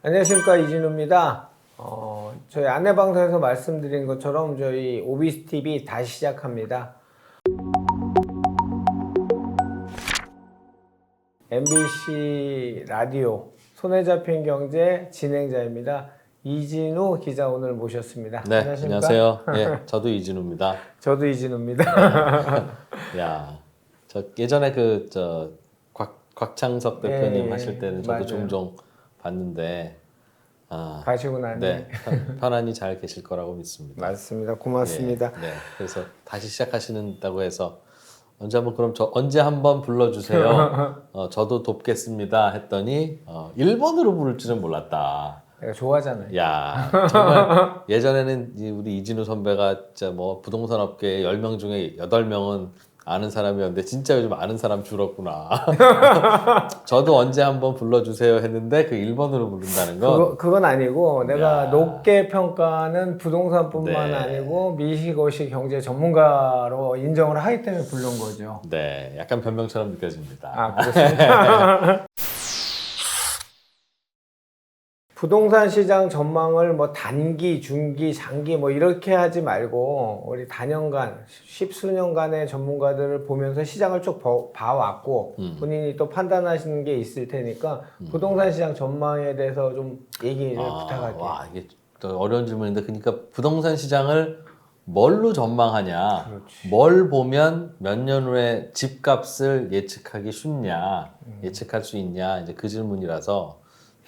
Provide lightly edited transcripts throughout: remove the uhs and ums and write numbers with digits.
안녕하십니까, 이진우입니다. 저희 안내방송에서 말씀드린 것처럼 저희 OBSTV 다시 시작합니다. MBC 라디오 손에 잡힌 경제 진행자입니다. 이진우 기자 오늘 모셨습니다. 네, 안녕하십니까? 안녕하세요. 예, 저도 이진우입니다. 저도 이진우입니다. 야, 저 예전에 곽창석 대표님 예, 하실 때는 저도 맞아요. 종종 봤는데, 가시고 나니. 네, 편안히 잘 계실 거라고 믿습니다. 맞습니다. 고맙습니다. 예, 네, 그래서 다시 시작하시는다고 해서 언제 한번 불러주세요. 저도 돕겠습니다. 했더니 1번으로 부를 줄은 몰랐다. 내가 좋아하잖아요. 야, 정말 예전에는 우리 이진우 선배가 진짜 뭐 부동산 업계 10명 중에 8명은 아는 사람이었는데 진짜 요즘 아는 사람 줄었구나. 저도 언제 한번 불러주세요 했는데 그 1번으로 부른다는 건 그건 아니고 내가 야. 높게 평가하는 부동산뿐만 네. 아니고 미시거시 경제 전문가로 인정을 하기 때문에 부른 거죠. 네, 약간 변명처럼 느껴집니다. 아, 그렇습니까? 부동산 시장 전망을 뭐 단기, 중기, 장기 뭐 이렇게 하지 말고 우리 단연간, 십수년간의 전문가들을 보면서 시장을 쭉 봐왔고 본인이 또 판단하시는 게 있을 테니까 부동산 시장 전망에 대해서 좀 얘기를 부탁할게요. 와, 이게 또 어려운 질문인데, 그러니까 부동산 시장을 뭘로 전망하냐, 그렇지. 뭘 보면 몇 년 후에 집값을 예측하기 쉽냐, 예측할 수 있냐, 이제 그 질문이라서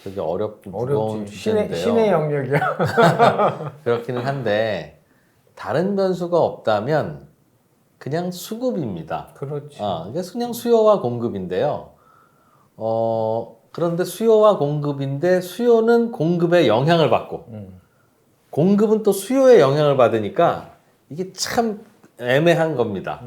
되게 어렵고 무거운 어렵지. 주제인데요. 신의 영역이야. 그렇기는 한데 다른 변수가 없다면 그냥 수급입니다. 그렇지. 이게 그냥 수요와 공급인데요. 그런데 수요와 공급인데 수요는 공급의 영향을 받고 공급은 또 수요의 영향을 받으니까 이게 참 애매한 겁니다.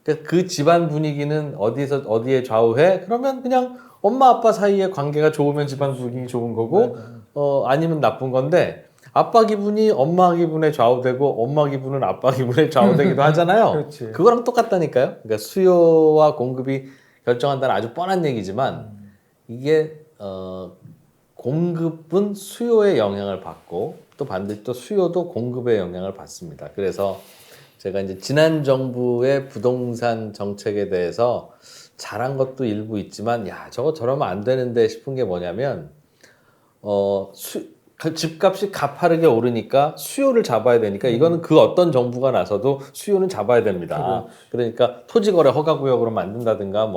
그러니까 그 집안 분위기는 어디에 좌우해? 그러면 그냥 엄마 아빠 사이의 관계가 좋으면 집안 분위기 좋은 거고, 아니면 나쁜 건데, 아빠 기분이 엄마 기분에 좌우되고 엄마 기분은 아빠 기분에 좌우되기도 하잖아요. 그렇지. 그거랑 똑같다니까요. 그러니까 수요와 공급이 결정한다는 아주 뻔한 얘기지만 이게 공급은 수요의 영향을 받고 또 반드시 또 수요도 공급의 영향을 받습니다. 그래서 제가 이제 지난 정부의 부동산 정책에 대해서 잘한 것도 일부 있지만, 야, 저러면 안 되는데 싶은 게 뭐냐면, 집값이 가파르게 오르니까 수요를 잡아야 되니까 이거는 그 어떤 정부가 나서도 수요는 잡아야 됩니다. 그러니까 토지거래 허가구역으로 만든다든가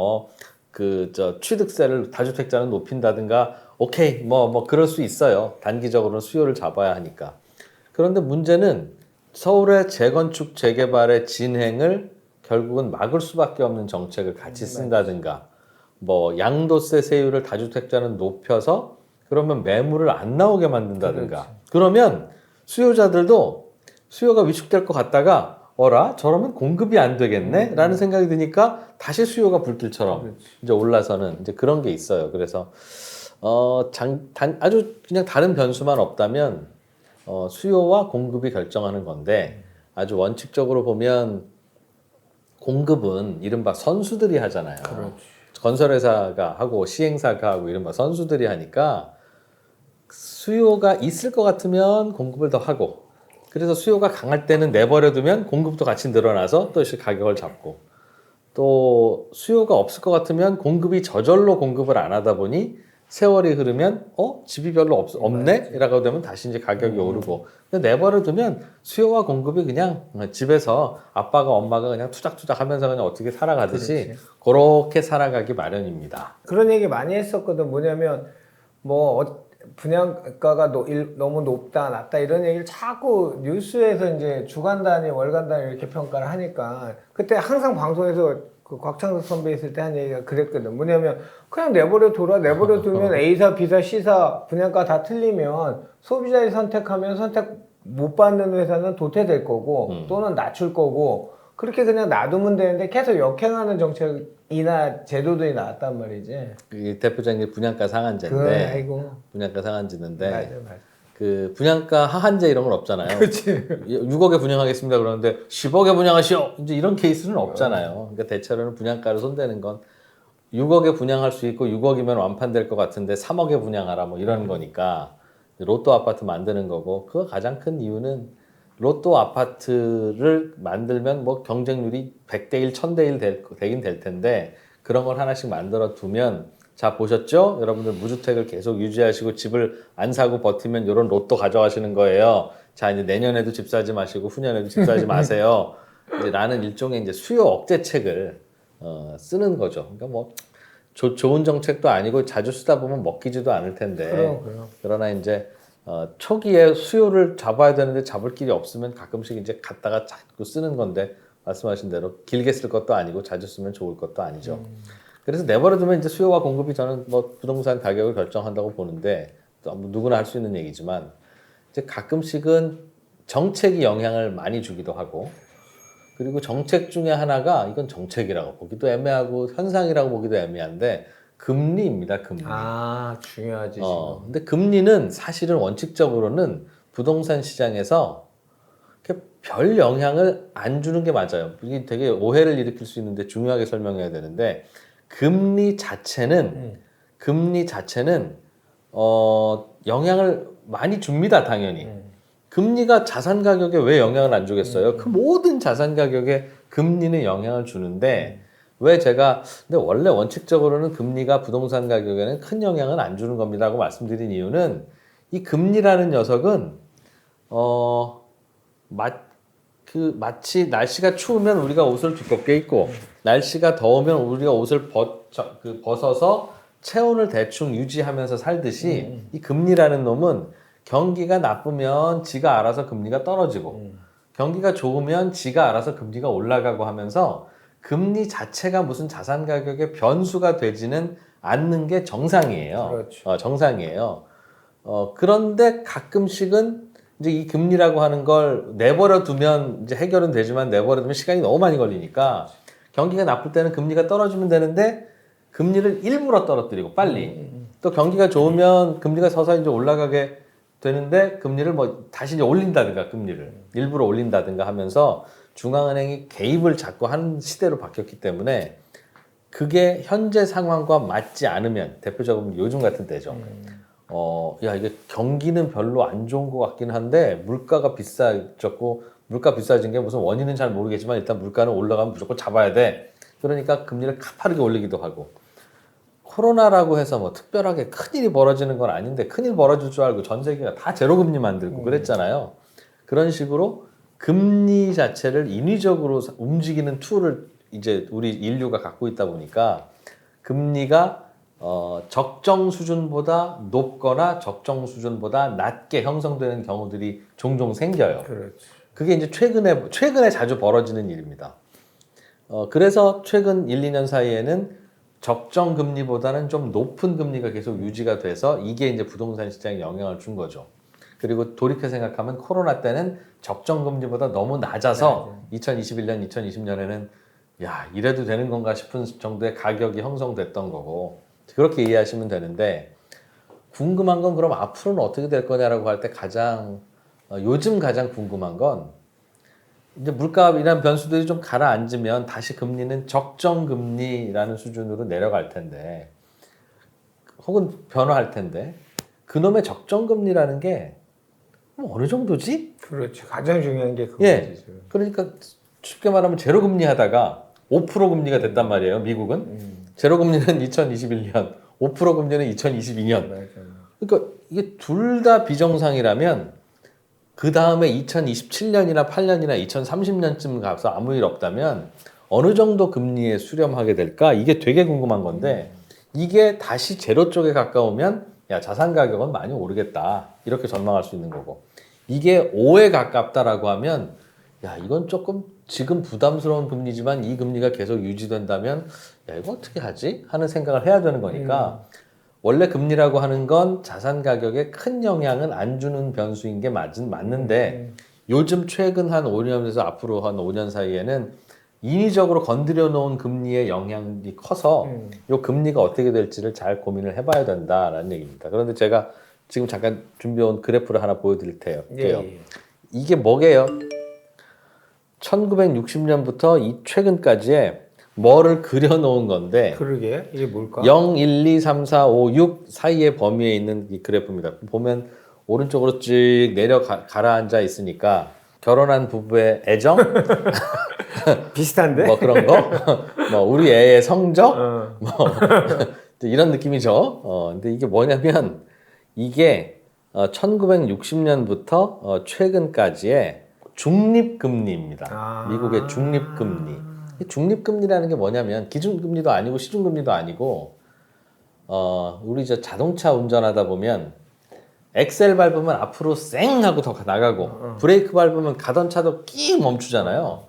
취득세를 다주택자는 높인다든가, 오케이, 그럴 수 있어요. 단기적으로는 수요를 잡아야 하니까. 그런데 문제는 서울의 재건축 재개발의 진행을 결국은 막을 수밖에 없는 정책을 같이 쓴다든가, 양도세 세율을 다주택자는 높여서 그러면 매물을 안 나오게 만든다든가, 그러면 수요자들도 수요가 위축될 것 같다가 저러면 공급이 안 되겠네? 라는 생각이 드니까 다시 수요가 불길처럼 이제 올라서는 이제 그런 게 있어요. 그래서 아주 그냥 다른 변수만 없다면 수요와 공급이 결정하는 건데, 아주 원칙적으로 보면 공급은 이른바 선수들이 하잖아요. 그렇지. 건설회사가 하고 시행사가 하고 이른바 선수들이 하니까 수요가 있을 것 같으면 공급을 더 하고, 그래서 수요가 강할 때는 내버려두면 공급도 같이 늘어나서 또 가격을 잡고, 또 수요가 없을 것 같으면 공급이 저절로 공급을 안 하다 보니 세월이 흐르면 집이 별로 없네? 라고 되면 다시 이제 가격이 오르고, 내버려두면 수요와 공급이 그냥 집에서 아빠가 엄마가 그냥 투작투작 하면서 그냥 어떻게 살아가듯이 그렇게 살아가기 마련입니다. 그런 얘기 많이 했었거든. 뭐냐면 분양가가 너무 높다 낮다 이런 얘기를 자꾸 뉴스에서 이제 주간 단위 월간 단위 이렇게 평가를 하니까, 그때 항상 방송에서 그 곽창석 선배 있을 때 한 얘기가 그랬거든. 뭐냐면 그냥 내버려 두면 A사, B사, C사 분양가 다 틀리면 소비자의 선택하면 선택 못 받는 회사는 도태될 거고 또는 낮출 거고, 그렇게 그냥 놔두면 되는데 계속 역행하는 정책이나 제도들이 나왔단 말이지. 이 대표적인 게 분양가 상한제인데, 분양가 상한제인데, 맞아. 그 분양가 하한제 이런 건 없잖아요. 그렇지. 6억에 분양하겠습니다 그러는데 10억에 분양하시오, 이제 이런 케이스는 없잖아요. 그러니까 대체로는 분양가를 손대는 건 6억에 분양할 수 있고 6억이면 완판될 것 같은데 3억에 분양하라 뭐 이런 거니까 로또 아파트 만드는 거고 그 가장 큰 이유는 로또 아파트를 만들면 뭐 경쟁률이 100대 1, 1000대 1 되긴 될 텐데 그런 걸 하나씩 만들어 두면 자 보셨죠? 여러분들 무주택을 계속 유지하시고 집을 안 사고 버티면 이런 로또 가져가시는 거예요. 자 이제 내년에도 집 사지 마시고 후년에도 집 사지 마세요. 이제 라는 일종의 이제 수요 억제책을 쓰는 거죠. 그러니까 뭐 좋은 정책도 아니고 자주 쓰다 보면 먹히지도 않을 텐데. 그럼. 그러나 이제 초기에 수요를 잡아야 되는데 잡을 길이 없으면 가끔씩 이제 갖다가 자꾸 쓰는 건데 말씀하신 대로 길게 쓸 것도 아니고 자주 쓰면 좋을 것도 아니죠. 그래서 내버려두면 이제 수요와 공급이 저는 뭐 부동산 가격을 결정한다고 보는데 또 누구나 할 수 있는 얘기지만 이제 가끔씩은 정책이 영향을 많이 주기도 하고 그리고 정책 중에 하나가 이건 정책이라고 보기도 애매하고 현상이라고 보기도 애매한데 금리입니다. 금리. 아 중요하지 지금. 근데 금리는 사실은 원칙적으로는 부동산 시장에서 이렇게 별 영향을 안 주는 게 맞아요. 이게 되게 오해를 일으킬 수 있는데 중요하게 설명해야 되는데 금리 자체는 영향을 많이 줍니다. 당연히. 금리가 자산 가격에 왜 영향을 안 주겠어요? 그 모든 자산 가격에 금리는 영향을 주는데 왜 제가 근데 원래 원칙적으로는 금리가 부동산 가격에는 큰 영향은 안 주는 겁니다라고 말씀드린 이유는 이 금리라는 녀석은 마치 날씨가 추우면 우리가 옷을 두껍게 입고 날씨가 더우면 우리가 옷을 벗어서 체온을 대충 유지하면서 살듯이 이 금리라는 놈은 경기가 나쁘면 지가 알아서 금리가 떨어지고 경기가 좋으면 지가 알아서 금리가 올라가고 하면서 금리 자체가 무슨 자산 가격의 변수가 되지는 않는 게 정상이에요. 그렇죠. 정상이에요. 그런데 가끔씩은 이제 이 금리라고 하는 걸 내버려 두면 이제 해결은 되지만 내버려 두면 시간이 너무 많이 걸리니까 경기가 나쁠 때는 금리가 떨어지면 되는데 금리를 일부러 떨어뜨리고 빨리 또 경기가 좋으면 금리가 서서히 이제 올라가게 되는데 금리를 뭐 다시 이제 올린다든가 금리를 일부러 올린다든가 하면서 중앙은행이 개입을 자꾸 하는 시대로 바뀌었기 때문에 그게 현재 상황과 맞지 않으면 대표적으로 요즘 같은 때죠. 야 이게 경기는 별로 안 좋은 것 같긴 한데 물가가 비싸졌고 물가 비싸진 게 무슨 원인은 잘 모르겠지만 일단 물가는 올라가면 무조건 잡아야 돼. 그러니까 금리를 가파르게 올리기도 하고 코로나라고 해서 뭐 특별하게 큰일이 벌어지는 건 아닌데 큰일 벌어질 줄 알고 전 세계가 다 제로금리 만들고 그랬잖아요. 그런 식으로 금리 자체를 인위적으로 움직이는 툴을 이제 우리 인류가 갖고 있다 보니까 금리가 적정 수준보다 높거나 적정 수준보다 낮게 형성되는 경우들이 종종 생겨요. 그렇지. 그게 이제 최근에 자주 벌어지는 일입니다. 그래서 최근 1, 2년 사이에는 적정 금리보다는 좀 높은 금리가 계속 유지가 돼서 이게 이제 부동산 시장에 영향을 준 거죠. 그리고 돌이켜 생각하면 코로나 때는 적정 금리보다 너무 낮아서 2021년, 2020년에는 야 이래도 되는 건가 싶은 정도의 가격이 형성됐던 거고 그렇게 이해하시면 되는데 궁금한 건 그럼 앞으로는 어떻게 될 거냐라고 할 때 요즘 가장 궁금한 건 이제 물가이란 변수들이 좀 가라앉으면 다시 금리는 적정 금리라는 수준으로 내려갈 텐데 혹은 변화할 텐데 그놈의 적정 금리라는 게 어느 정도지? 그렇지. 가장 중요한 게 그거지. 예. 지금. 그러니까 쉽게 말하면 제로 금리 하다가 5% 금리가 됐단 말이에요. 미국은 제로 금리는 2021년, 5% 금리는 2022년. 맞아. 그러니까 이게 둘 다 비정상이라면 그 다음에 2027년이나 8년이나 2030년쯤 가서 아무 일 없다면 어느 정도 금리에 수렴하게 될까? 이게 되게 궁금한 건데 이게 다시 제로 쪽에 가까우면 야 자산 가격은 많이 오르겠다 이렇게 전망할 수 있는 거고 이게 5에 가깝다라고 하면 야 이건 조금 지금 부담스러운 금리지만 이 금리가 계속 유지된다면 야 이거 어떻게 하지? 하는 생각을 해야 되는 거니까 원래 금리라고 하는 건 자산 가격에 큰 영향은 안 주는 변수인 게 맞는데 요즘 최근 한 5년에서 앞으로 한 5년 사이에는 인위적으로 건드려 놓은 금리의 영향이 커서 이 금리가 어떻게 될지를 잘 고민을 해봐야 된다라는 얘기입니다. 그런데 제가 지금 잠깐 준비해온 그래프를 하나 보여드릴 테요. 예. 이게 뭐게요? 1960년부터 이 최근까지의 뭐를 그려놓은 건데 그러게 이게 뭘까? 0, 1, 2, 3, 4, 5, 6 사이의 범위에 있는 이 그래프입니다. 보면 오른쪽으로 쭉 내려 가라앉아 있으니까 결혼한 부부의 애정, 비슷한데? 뭐 그런 거, 뭐 우리 애의 성적, 어. 뭐 이런 느낌이죠. 근데 이게 뭐냐면 이게 1960년부터 최근까지의 중립금리입니다. 아. 미국의 중립금리. 이 중립금리라는 게 뭐냐면 기준금리도 아니고 시중금리도 아니고 우리 저 자동차 운전하다 보면 엑셀 밟으면 앞으로 쌩 하고 더 나가고 브레이크 밟으면 가던 차도 끼 멈추잖아요.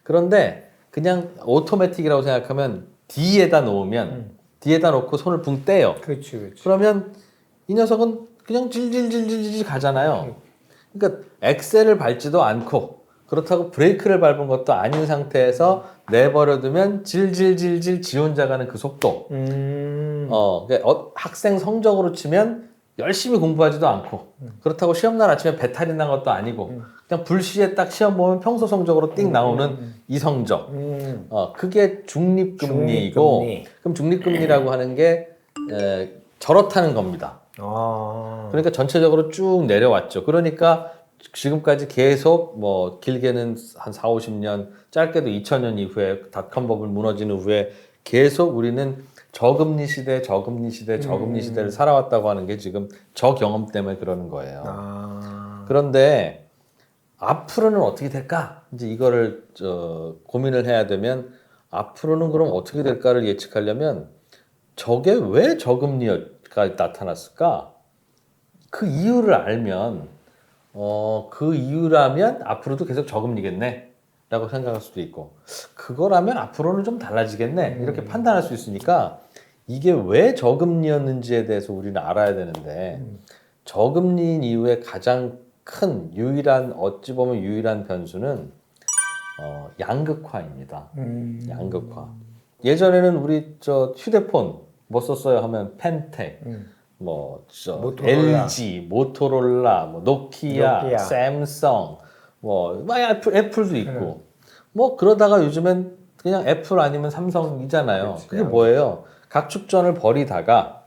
그런데 그냥 오토매틱이라고 생각하면 D에다 놓으면 D에다 놓고 손을 붕 떼요. 그렇지. 그러면 이 녀석은 그냥 질질질질질 가잖아요. 그러니까 엑셀을 밟지도 않고 그렇다고 브레이크를 밟은 것도 아닌 상태에서 내버려두면 질질질질 지 혼자 가는 그 속도. 그러니까 학생 성적으로 치면 열심히 공부하지도 않고 그렇다고 시험날 아침에 배탈이 난 것도 아니고 그냥 불시에 딱 시험 보면 평소 성적으로 띵 나오는 이 성적. 그게 중립금리이고 중립금리. 그럼 중립금리라고 하는 게 저렇다는 겁니다. 아. 그러니까 전체적으로 쭉 내려왔죠. 그러니까 지금까지 계속 뭐 길게는 한 4, 50년, 짧게도 2000년 이후에 닷컴 버블 무너진 후에 계속 우리는 저금리 시대, 저금리 시대, 저금리 시대를 살아왔다고 하는 게 지금 저 경험 때문에 그러는 거예요. 아. 그런데 앞으로는 어떻게 될까? 이제 이거를 고민을 해야 되면 앞으로는 그럼 어떻게 될까를 예측하려면 저게 왜 저금리가 나타났을까? 그 이유를 알면 그 이유라면 앞으로도 계속 저금리겠네 라고 생각할 수도 있고 그거라면 앞으로는 좀 달라지겠네 이렇게 판단할 수 있으니까 이게 왜 저금리였는지에 대해서 우리는 알아야 되는데 저금리인 이후에 가장 큰 유일한 어찌 보면 유일한 변수는 양극화입니다. 양극화. 예전에는 우리 저 휴대폰 뭐 썼어요 하면 펜텍, 모토로라. LG, 모토로라, 뭐 노키아, 삼성, 뭐 애플도 있고 뭐 그러다가 요즘엔 그냥 애플 아니면 삼성이잖아요. 그렇지. 그게 뭐예요? 각축전을 벌이다가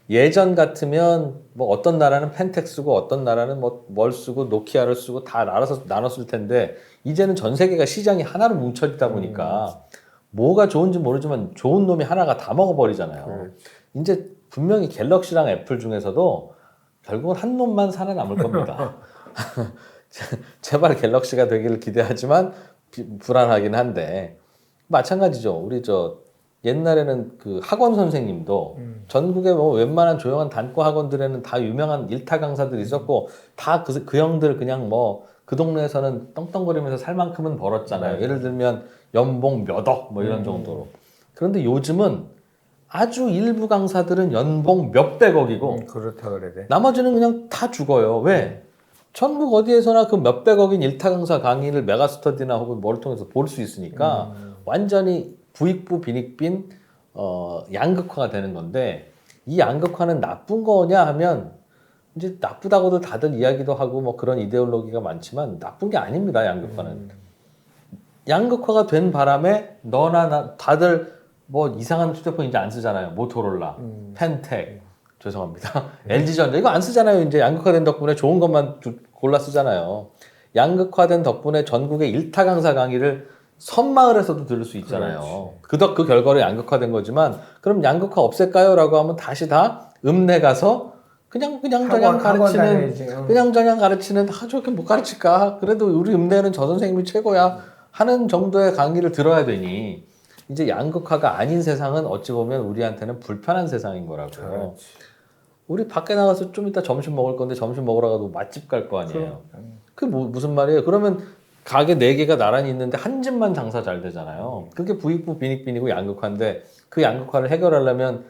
예전 같으면 뭐 어떤 나라는 펜텍 쓰고 어떤 나라는 뭐 뭘 쓰고 노키아를 쓰고 다 나눴을 텐데 이제는 전 세계가 시장이 하나로 뭉쳐지다 보니까 뭐가 좋은지 모르지만 좋은 놈이 하나가 다 먹어버리잖아요. 이제 분명히 갤럭시랑 애플 중에서도 결국은 한 놈만 살아남을 겁니다. 제발 갤럭시가 되기를 기대하지만 불안하긴 한데 마찬가지죠. 우리 옛날에는 그 학원 선생님도 전국에 뭐 웬만한 조용한 단과 학원들에는 다 유명한 일타 강사들이 있었고 다 그 형들 그냥 뭐 그 동네에서는 떵떵거리면서 살 만큼은 벌었잖아요. 예를 들면 연봉 몇 억 뭐 이런 정도로. 그런데 요즘은 아주 일부 강사들은 연봉 몇백억이고 그렇다 그래야 돼. 나머지는 그냥 다 죽어요. 왜? 전국 어디에서나 그 몇백억인 일타 강사 강의를 메가스터디나 혹은 뭘 통해서 볼 수 있으니까 완전히 부익부 빈익빈 양극화가 되는 건데 이 양극화는 나쁜 거냐 하면 이제 나쁘다고도 다들 이야기도 하고 뭐 그런 이데올로기가 많지만 나쁜 게 아닙니다. 양극화는. 양극화가 된 바람에 너나 나 다들 뭐 이상한 휴대폰 이제 안 쓰잖아요. 모토로라, 펜텍, 죄송합니다. LG전자 이거 안 쓰잖아요. 이제 양극화된 덕분에 좋은 것만 골라 쓰잖아요. 양극화된 덕분에 전국의 일타 강사 강의를 섬마을에서도 들을 수 있잖아요. 그 결과로 양극화된 거지만 그럼 양극화 없앨까요?라고 하면 다시 다 읍내 가서 그냥 가르치는 저렇게 못 가르칠까? 그래도 우리 읍내는 저 선생님이 최고야 하는 정도의 강의를 들어야 되니 이제 양극화가 아닌 세상은 어찌 보면 우리한테는 불편한 세상인 거라고요. 그렇지. 우리 밖에 나가서 좀 이따 점심 먹을 건데 점심 먹으러 가도 맛집 갈 거 아니에요. 그게 무슨 말이에요? 그러면 가게 4개가 나란히 있는데 한 집만 장사 잘 되잖아요. 그게 부익부 빈익빈이고 양극화인데 그 양극화를 해결하려면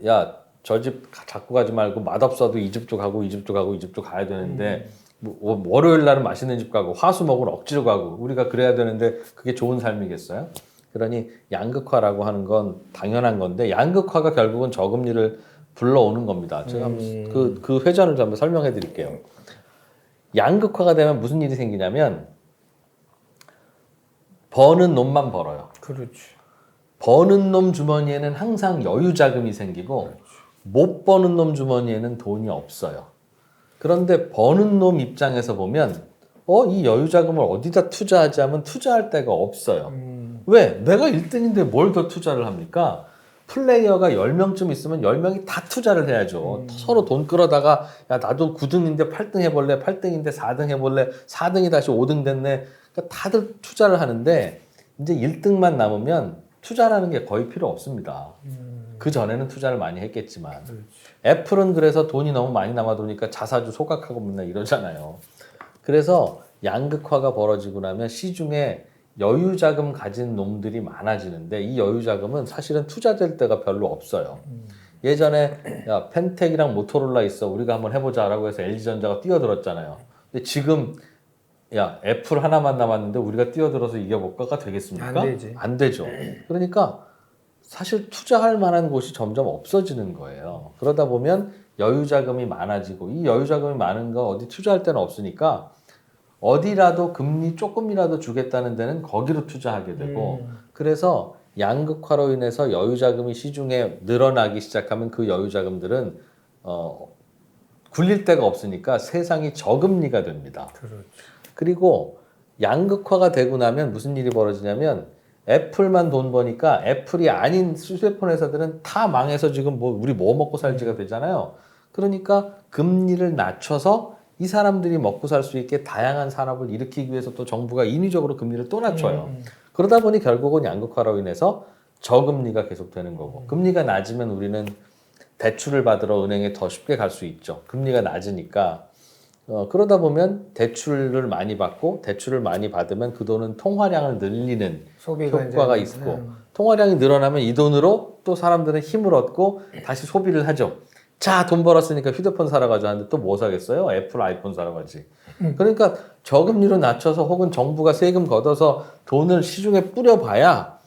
야, 저 집 자꾸 가지 말고 맛없어도 이 집도 가고 이 집도 가고 이 집도 가야 되는데 뭐 월요일 날은 맛있는 집 가고 화수목은 억지로 가고 우리가 그래야 되는데 그게 좋은 삶이겠어요? 그러니 양극화라고 하는 건 당연한 건데 양극화가 결국은 저금리를 불러오는 겁니다. 제가 그 회전을 좀 한번 설명해 드릴게요. 양극화가 되면 무슨 일이 생기냐면 버는 놈만 벌어요. 그렇지. 버는 놈 주머니에는 항상 여유 자금이 생기고 못 버는 놈 주머니에는 돈이 없어요. 그런데 버는 놈 입장에서 보면 이 여유 자금을 어디다 투자하지 하면 투자할 데가 없어요. 왜? 내가 1등인데 뭘 더 투자를 합니까? 플레이어가 10명쯤 있으면 10명이 다 투자를 해야죠. 서로 돈 끌어다가 야 나도 9등인데 8등 해볼래? 8등인데 4등 해볼래? 4등이 다시 5등 됐네. 그러니까 다들 투자를 하는데 이제 1등만 남으면 투자라는 게 거의 필요 없습니다. 그 전에는 투자를 많이 했겠지만 애플은 그래서 돈이 너무 많이 남아도니까 자사주 소각하고 맨날 이러잖아요. 그래서 양극화가 벌어지고 나면 시중에 여유 자금 가진 놈들이 많아지는데 이 여유 자금은 사실은 투자될 데가 별로 없어요. 예전에 야 펜텍이랑 모토로라 있어 우리가 한번 해보자라고 해서 LG전자가 뛰어들었잖아요. 근데 지금 야 애플 하나만 남았는데 우리가 뛰어들어서 이겨볼까가 되겠습니까? 안 되지. 안 되죠. 그러니까 사실 투자할 만한 곳이 점점 없어지는 거예요. 그러다 보면 여유 자금이 많아지고 이 여유 자금이 많은 거 어디 투자할 데는 없으니까 어디라도 금리 조금이라도 주겠다는 데는 거기로 투자하게 되고 그래서 양극화로 인해서 여유 자금이 시중에 늘어나기 시작하면 그 여유 자금들은 굴릴 데가 없으니까 세상이 저금리가 됩니다. 그렇죠. 그리고 양극화가 되고 나면 무슨 일이 벌어지냐면 애플만 돈 버니까 애플이 아닌 휴대폰 회사들은 다 망해서 지금 우리 뭐 먹고 살지가 되잖아요. 그러니까 금리를 낮춰서 이 사람들이 먹고 살 수 있게 다양한 산업을 일으키기 위해서 또 정부가 인위적으로 금리를 또 낮춰요. 그러다 보니 결국은 양극화로 인해서 저금리가 계속되는 거고 금리가 낮으면 우리는 대출을 받으러 은행에 더 쉽게 갈 수 있죠. 금리가 낮으니까 그러다 보면 대출을 많이 받고 대출을 많이 받으면 그 돈은 통화량을 늘리는 효과가 있고 통화량이 늘어나면 이 돈으로 또 사람들은 힘을 얻고 다시 소비를 하죠. 자, 돈 벌었으니까 휴대폰 사러 가자 하는데 또 뭐 사겠어요? 애플 아이폰 사러 가지. 그러니까 저금리로 낮춰서 혹은 정부가 세금 걷어서 돈을 시중에 뿌려봐야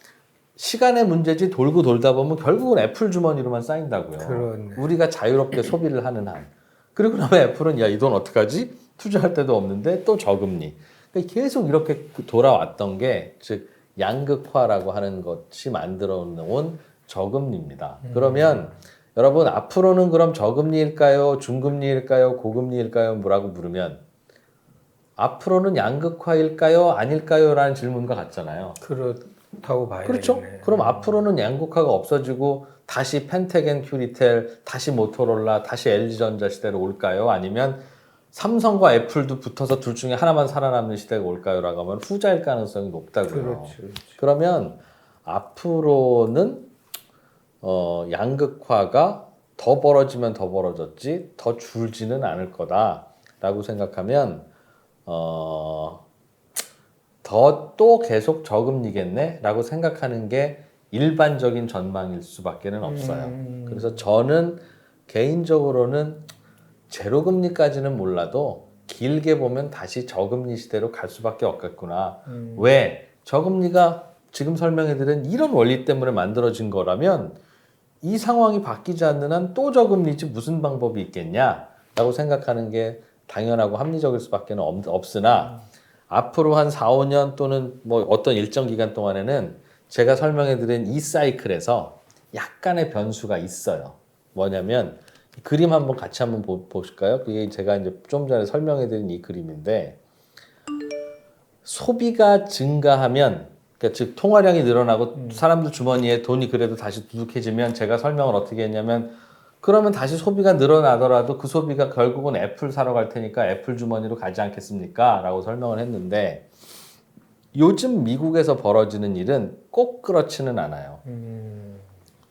시간의 문제지 돌고 돌다 보면 결국은 애플 주머니로만 쌓인다고요. 그렇네. 우리가 자유롭게 소비를 하는 한. 그리고 나면 애플은 야, 이 돈 어떡하지? 투자할 데도 없는데 또 저금리. 그러니까 계속 이렇게 돌아왔던 게 즉 양극화라고 하는 것이 만들어 놓은 저금리입니다. 그러면 여러분 앞으로는 그럼 저금리일까요? 중금리일까요? 고금리일까요? 뭐라고 물으면 앞으로는 양극화일까요? 아닐까요? 라는 질문과 같잖아요. 그렇다고 봐야겠네. 그렇죠? 그럼 앞으로는 양극화가 없어지고 다시 펜텍 큐리텔, 다시 모토로라, 다시 LG전자 시대로 올까요? 아니면 삼성과 애플도 붙어서 둘 중에 하나만 살아남는 시대가 올까요? 라고 하면 후자일 가능성이 높다고요. 그렇죠. 그러면 앞으로는 양극화가 더 벌어지면 더 벌어졌지 더 줄지는 않을 거다라고 생각하면 더 또 계속 저금리겠네라고 생각하는 게 일반적인 전망일 수밖에는 없어요. 그래서 저는 개인적으로는 제로금리까지는 몰라도 길게 보면 다시 저금리 시대로 갈 수밖에 없겠구나. 왜? 저금리가 지금 설명해드린 이런 원리 때문에 만들어진 거라면 이 상황이 바뀌지 않는 한 또 저금리지 무슨 방법이 있겠냐라고 생각하는 게 당연하고 합리적일 수밖에 없으나 앞으로 한 4, 5년 또는 뭐 어떤 일정 기간 동안에는 제가 설명해드린 이 사이클에서 약간의 변수가 있어요. 뭐냐면 그림 한번 같이 한번 보실까요? 그게 제가 이제 좀 전에 설명해드린 이 그림인데 소비가 증가하면 그러니까 즉 통화량이 늘어나고 사람들 주머니에 돈이 그래도 다시 두둑해지면 제가 설명을 어떻게 했냐면 그러면 다시 소비가 늘어나더라도 그 소비가 결국은 애플 사러 갈 테니까 애플 주머니로 가지 않겠습니까? 라고 설명을 했는데 요즘 미국에서 벌어지는 일은 꼭 그렇지는 않아요.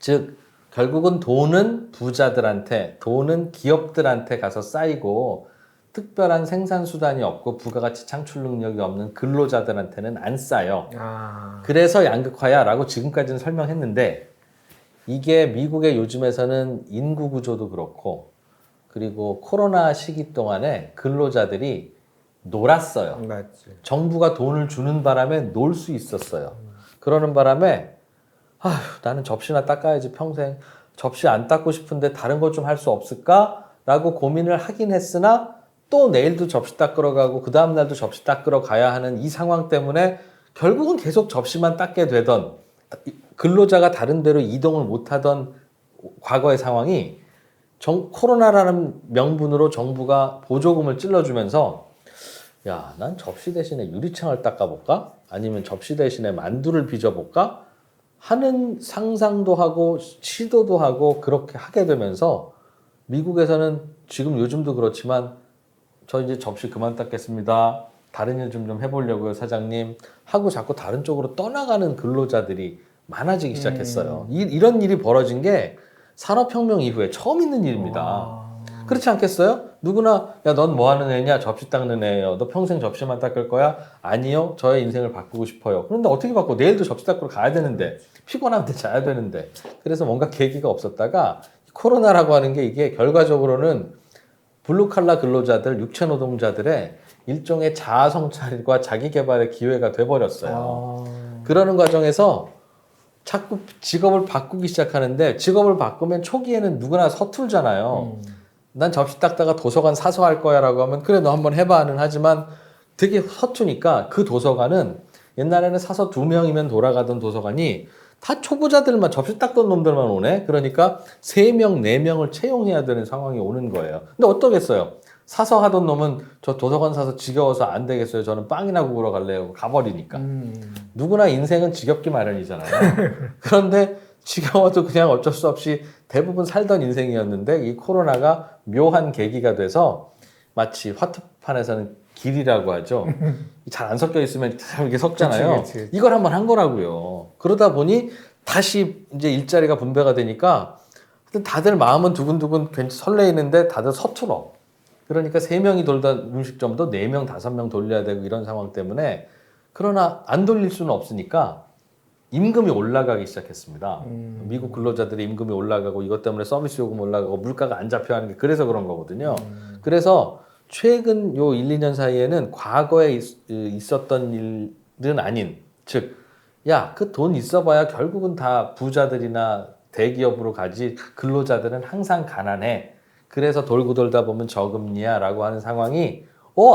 즉 결국은 돈은 부자들한테 돈은 기업들한테 가서 쌓이고 특별한 생산 수단이 없고 부가가치 창출 능력이 없는 근로자들한테는 안 쌓여. 그래서 양극화야라고 지금까지는 설명했는데 이게 미국의 요즘에서는 인구 구조도 그렇고 그리고 코로나 시기 동안에 근로자들이 놀았어요. 맞지. 정부가 돈을 주는 바람에 놀 수 있었어요. 그러는 바람에 아휴, 나는 접시나 닦아야지 평생. 접시 안 닦고 싶은데 다른 것 좀 할 수 없을까? 라고 고민을 하긴 했으나 또 내일도 접시 닦으러 가고 그 다음 날도 접시 닦으러 가야 하는 이 상황 때문에 결국은 계속 접시만 닦게 되던 근로자가 다른 데로 이동을 못하던 과거의 상황이 코로나라는 명분으로 정부가 보조금을 찔러주면서 야, 난 접시 대신에 유리창을 닦아볼까? 아니면 접시 대신에 만두를 빚어볼까? 하는 상상도 하고 시도도 하고 그렇게 하게 되면서 미국에서는 지금 요즘도 그렇지만 저 이제 접시 그만 닦겠습니다. 다른 일 좀 해보려고요, 사장님. 하고 자꾸 다른 쪽으로 떠나가는 근로자들이 많아지기 시작했어요. 이런 일이 벌어진 게 산업혁명 이후에 처음 있는 일입니다. 그렇지 않겠어요? 누구나 야, 넌 뭐 하는 애냐? 접시 닦는 애예요. 너 평생 접시만 닦을 거야? 아니요. 저의 인생을 바꾸고 싶어요. 그런데 어떻게 바꿔? 내일도 접시 닦으러 가야 되는데 피곤하면 자야 되는데. 그래서 뭔가 계기가 없었다가 코로나라고 하는 게 이게 결과적으로는 블루칼라 근로자들, 육체 노동자들의 일종의 자아 성찰과 자기 개발의 기회가 돼버렸어요. 그러는 과정에서 자꾸 직업을 바꾸기 시작하는데 직업을 바꾸면 초기에는 누구나 서툴잖아요. 난 접시 닦다가 도서관 사서 할 거야 라고 하면 그래 너 한번 해봐는 하지만 되게 서투니까 그 도서관은 옛날에는 사서 2명이면 돌아가던 도서관이 다 초보자들만 접시 닦던 놈들만 오네. 그러니까 3명, 4명을 채용해야 되는 상황이 오는 거예요. 근데 어떠겠어요? 사서 하던 놈은 저 도서관 사서 지겨워서 안 되겠어요. 저는 빵이나 구우러 갈래요. 가버리니까. 누구나 인생은 지겹기 마련이잖아요. 그런데 지겨워도 그냥 어쩔 수 없이 대부분 살던 인생이었는데 이 코로나가 묘한 계기가 돼서 마치 화투판에서는 길이라고 하죠. 잘 안 섞여 있으면 이렇게 섞잖아요. 그치. 이걸 한번 한 거라고요. 그러다 보니 다시 이제 일자리가 분배가 되니까 다들 마음은 두근두근 괜히 설레이는데 다들 서툴어. 그러니까 3명이 돌던 음식점도 4명, 5명 돌려야 되고 이런 상황 때문에 그러나 안 돌릴 수는 없으니까 임금이 올라가기 시작했습니다. 미국 근로자들의 임금이 올라가고 이것 때문에 서비스 요금 올라가고 물가가 안 잡혀 하는 게 그래서 그런 거거든요. 그래서 최근 요 1, 2년 사이에는 과거에 있었던 일은 아닌 즉 야, 그 돈 있어봐야 결국은 다 부자들이나 대기업으로 가지 근로자들은 항상 가난해. 그래서 돌고 돌다 보면 저금리야 라고 하는 상황이